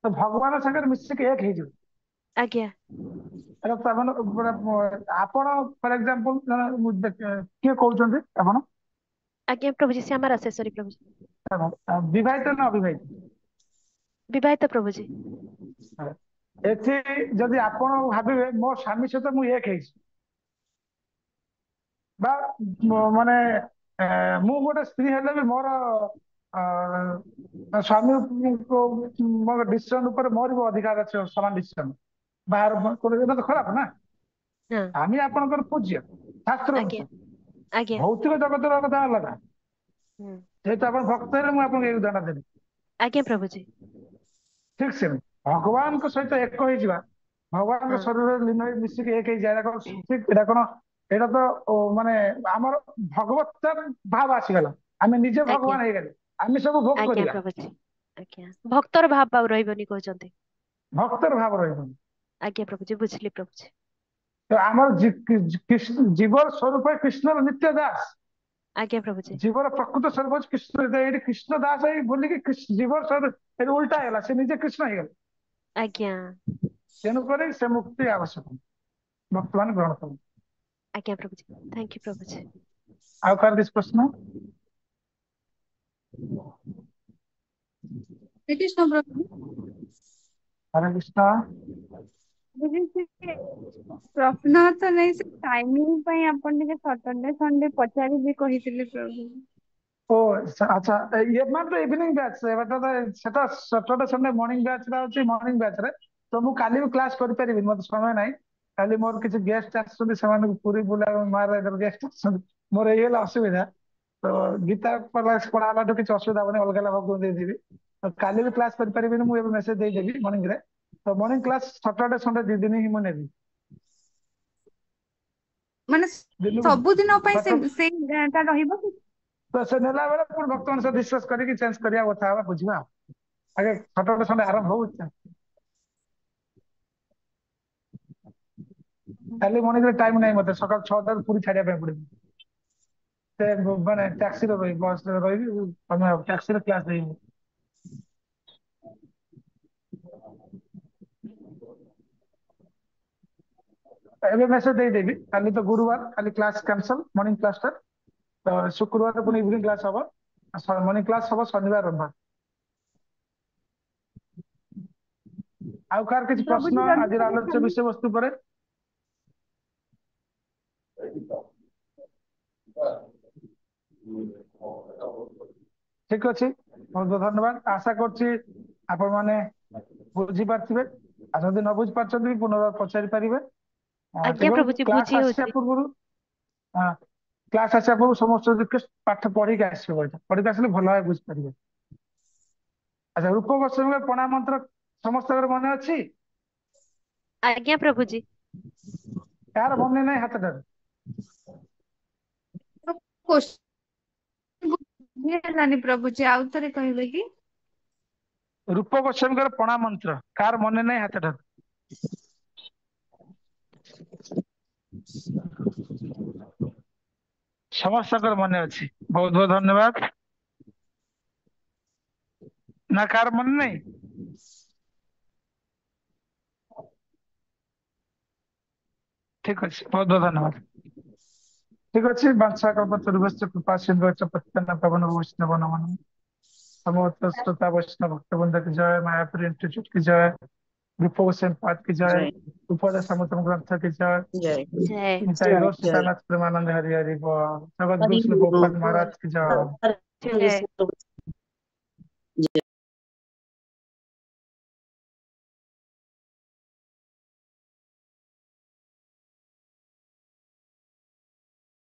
ତ ଭଗବାନ ସାଙ୍ଗରେ ମିଶିକି ଏକ ହେଇଯିବ ଆଜ୍ଞା ଏଟା ତାମାନେ ଆପଣ ଫର ଏକ୍ସାମ୍ପଲ କିଏ କହୁଛନ୍ତି ଆପଣ ଆଜ୍ଞା ପ୍ରଭୁଜୀ ଶ୍ୟାମା ରାଶେଶ୍ଵରୀ ପ୍ରଭୁଜୀ ବିବାହିତ ନା ଅବିବାହିତ ବିବାହିତ ପ୍ରଭୁଜୀ ଏଠି ଯଦି ଆପଣ ଭାବିବେ ମୋ ସ୍ୱାମୀ ସହିତ ମୁଁ ଏକ ହେଇଛି ବା ମାନେ ମୁଁ ଗୋଟେ ସ୍ତ୍ରୀ ହେଲେ ବି ମୋର ସ୍ୱାମୀ ମୋର ଡିସିସନ ଉପରେ ମୋର ବି ଅଧିକାର ଅଛି ସମାନ ଡିସିସନ। ବାହାର ଏଟା ତ ଖରାପ ନା। ହଁ ଆମେ ଆପଣଙ୍କର ପୂଜ୍ୟ ଶାସ୍ତ୍ର ଆଜ୍ଞା ଅନୁସାରେ। ଆଜ୍ଞା ଭୌତିକ ଜଗତର କଥା ଅଲଗା। ହୁଁ ଯେହେତୁ ଆପଣ ଭକ୍ତ ହେଲେ ମୁଁ ଆପଣଙ୍କୁ ଏଇ ଉଦାହରଣ ଦେଲି। ଆଜ୍ଞା ପ୍ରଭୁଜୀ ଠିକ ସେମିତି ଭଗବାନଙ୍କ ସହିତ ଏକ ହେଇଯିବା, ଭଗବାନଙ୍କ ହଁ ଶରୀରରେ ଲୀନ ହେଇ ମିଶିକି ଏକ ହେଇଯିବା, ଏଇଟା କଣ ଠିକ? ଏଇଟା କଣ? ଏଇଟା ତ ମାନେ ଆମର ଭଗବତ ଭାବ ଆସିଗଲା। ଆମେ ନିଜେ ଆଜ୍ଞା ଭଗବାନ ହେଇଗଲେ। ଆମେ ସବୁ ଭୋଗ ଆଜ୍ଞା କରିବା, ପ୍ରଭୁଜୀ ଆଜ୍ଞା ଭକ୍ତର ଭାବ ଆଉ ରହିବନି କହୁଛନ୍ତି। ଭକ୍ତର ଭାବ ରହିବନି। ଆଜ୍ଞା ପ୍ରଭୁଜୀ ବୁଝିଲି ପ୍ରଭୁଜୀ। ତ ଆମର ଜୀବର ସ୍ୱରୂପ କୃଷ୍ଣର ନିତ୍ୟ ଦାସ। ଆଜ୍ଞା ପ୍ରଭୁଜୀ ଜୀବର ପ୍ରକୃତ ସ୍ୱରୂପ ହଉଛି କୃଷ୍ଣ। ଏଇଠି କୃଷ୍ଣ ଦାସ ହେଇ ବୋଲିକି ଜୀବର ସ୍ୱରୂପ ଏଠି ଉଲ୍ଟା ହେଇଗଲା, ସେ ନିଜେ କୃଷ୍ଣ ହେଇଗଲେ। ଆଜ୍ଞା ତେଣୁକରି ସେ ମୁକ୍ତି ଆବଶ୍ୟକ, ବର୍ତ୍ତମାନ ଗ୍ରହଣ କରନ୍ତୁ। ଆଜ୍ଞା ପ୍ରଭୁଜୀ ଥ୍ୟାଙ୍କ ୟୁ ପ୍ରଭୁଜୀ। ଆଉ କାହାର କିଛି ପ୍ରଶ୍ନ? ଶ୍ରୀକୃଷ୍ଣ ପ୍ରଭୁ। ହରେ କୃଷ୍ଣ। ପ୍ରଶ୍ନ ତ ନାଇଁ, ସେ ଟାଇମିଂ ପାଇଁ ଆପଣ ଟିକେ ସଟରଡେ ସଣ୍ଡେ ପଚାରିବି କହିଥିଲେ ପ୍ରଭୁ। ଓ ଆଚ୍ଛା, ଇଏ ମାନେ ତ ଇଭିନିଂ ବ୍ୟାଚ୍, ସେଟା ସଟରଡେ ସଣ୍ଡେ ମର୍ଣ୍ଣିଂ ବ୍ୟାଚ୍ ଟା ହଉଛି ମର୍ଣ୍ଣିଂ ବ୍ୟାଚ୍ ରେ। ତ ମୁଁ କାଲି ବି କ୍ଲାସ କରିପାରିବିନି, ମତେ ସମୟ ନାହିଁ। କାଲି ମୋର କିଛି ଗେଷ୍ଟ ଆସୁଛନ୍ତି, ସେମାନଙ୍କୁ ପୁରୀ ବୁଲା ମାର ଗେଷ୍ଟ ଆସୁଛନ୍ତି, ମୋର ଏଇ ହେଲା ଅସୁବିଧା। ତ ଗୀତା କ୍ଲାସ ପଢା ହେଲାଠୁ କିଛି ଅସୁବିଧା ହବନି, ଅଲଗା ଲୋକଙ୍କୁ ଦେଇଦେବି। ତ କାଲି ବି କ୍ଲାସ କରିପାରିବିନି, ମୁଁ ଏବେ ମେସେଜ ଦେଇଦେବି ମର୍ଣ୍ଣିଂ ରେ। ତ ମର୍ଣ୍ଣିଂ କ୍ଲାସ ସଟରଡେ ସଣ୍ଡେ 2 ଦିନ ହିଁ ମୁଁ ନେବି। ମାନେ ଦିନକୁ ସବୁଦିନ ପାଇଁ ସତ ସେଇଟା ରହିବ କି? ତ ସେ ନେଲା ବେଳେ ପୁଣି ଭକ୍ତମାନଙ୍କ ସହ ଡିସକସ କରିକି ଚେଞ୍ଜ କରିବା, କଥା ହବା, ବୁଝିବା। ଆଗେ ସଟରଡେ ସଣ୍ଡେ ଆରମ୍ଭ ହଉ। କାଲି ମର୍ଣ୍ଣିଂ ରେ ଟାଇମ ନାହିଁ ମତେ, ସକାଳ 6ଟାରୁ ପୁରୀ ଛାଡିବା ପାଇଁ ପଡିବ। ସେ ମାନେ ଟ୍ୟାକ୍ସିରେ ରହିବି, ବସରେ ରହିବି, ତମେ ଟ୍ୟାକ୍ସିରେ କ୍ଲାସ ଦେବି। ଏବେ ମେସେଜ ଦେଇଦେବି, କାଲି ତ ଗୁରୁବାର, କାଲି କ୍ଲାସ କ୍ୟାନସଲ ମର୍ଣ୍ଣିଂ କ୍ଲାସ ଟା। ତ ଶୁକ୍ରବାର ପୁଣି ଇଭିନିଂ କ୍ଲାସ ହବ, ମର୍ଣ୍ଣିଂ କ୍ଲାସ ହବ ଶନିବାର ରବିବାର। ଆଉ କାହାର କିଛି ପ୍ରଭୁଜୀ ପ୍ରଶ୍ନ ଯଦି ଆଜିର ମତେ ଆଲୋଚ୍ୟ ଖାଲି ବିଷୟବସ୍ତୁ ଉପରେ? ଠିକ ଅଛି, ବହୁତ ବହୁତ ଧନ୍ୟବାଦ। ଆଶା କରୁଛି ଆପଣ ମାନେ ବୁଝିପାରିଥିବେ, ଆଉ ଯଦି ନ ବୁଝି ପାରୁଛନ୍ତି ପୁନର୍ବାର ପଚାରି ପାରିବେ। ଆଜ୍ଞା ଏବଂ ପ୍ରଭୁଜୀ କ୍ଲାସ ବୁଝି ଆସିବା ହଉଛି। ପୂର୍ବରୁ କ୍ଲାସ ଆସିବା ପୂର୍ବରୁ ସମସ୍ତ ରିକ୍ୱେଷ୍ଟ, ପାଠ ପଢିକି ଆସିବ, ଏଇଟା ପଢିକି ଆସିଲେ ଭଲ ଭାବେ ବୁଝିପାରିବେ। ଆଚ୍ଛା, ରୂପ ଗୋସ୍ୱାମୀଙ୍କ ପଣା ମନ୍ତ୍ର ସମସ୍ତଙ୍କର ମନେ ଅଛି? ଆଜ୍ଞା ପ୍ରଭୁଜୀ। କାହାର ମନେ ନାହିଁ ହାତ ଟାକୁ? ବୁଝି ହେଲାନି ପ୍ରଭୁଜୀ, ଆଉ ଥରେ କହିବେ କି? ରୂପ ଗୋସ୍ୱାମୀଙ୍କର ପଣା ମନ୍ତ୍ର କାହାର ମନେ ନାହିଁ ହାତ ଟାକୁ? ସମସ୍ତଙ୍କର ମନେ ଅଛି, ବହୁତ ବହୁତ ଧନ୍ୟବାଦ। ନା କାହାର ମନେ ନାହିଁ? ଠିକ ଅଛି, ବହୁତ ବହୁତ ଧନ୍ୟବାଦ। ଠିକ ଅଛି, ବାଂଶା କଲ୍ପତରୁଭ୍ୟଶ୍ଚ କୃପା ସିନ୍ଧୁଶ୍ଚ ପତିତାନାଂ ପାବନ ବୈଷ୍ଣବ ନମଃ। समस्त श्रोता वैष्णव भक्तवृंद की जय, मायापुरी इंस्टीट्यूट की जय, रूप गोस्वामी पाद की जय, जय उपदेशामृतम ग्रंथ की जय, जय जय निताई गौर जय सीतानाथ प्रेमानंद हरि हरि बोल, जगत गुरु हरि श्री बोल गोपाल महाराज की जय। जय। हरि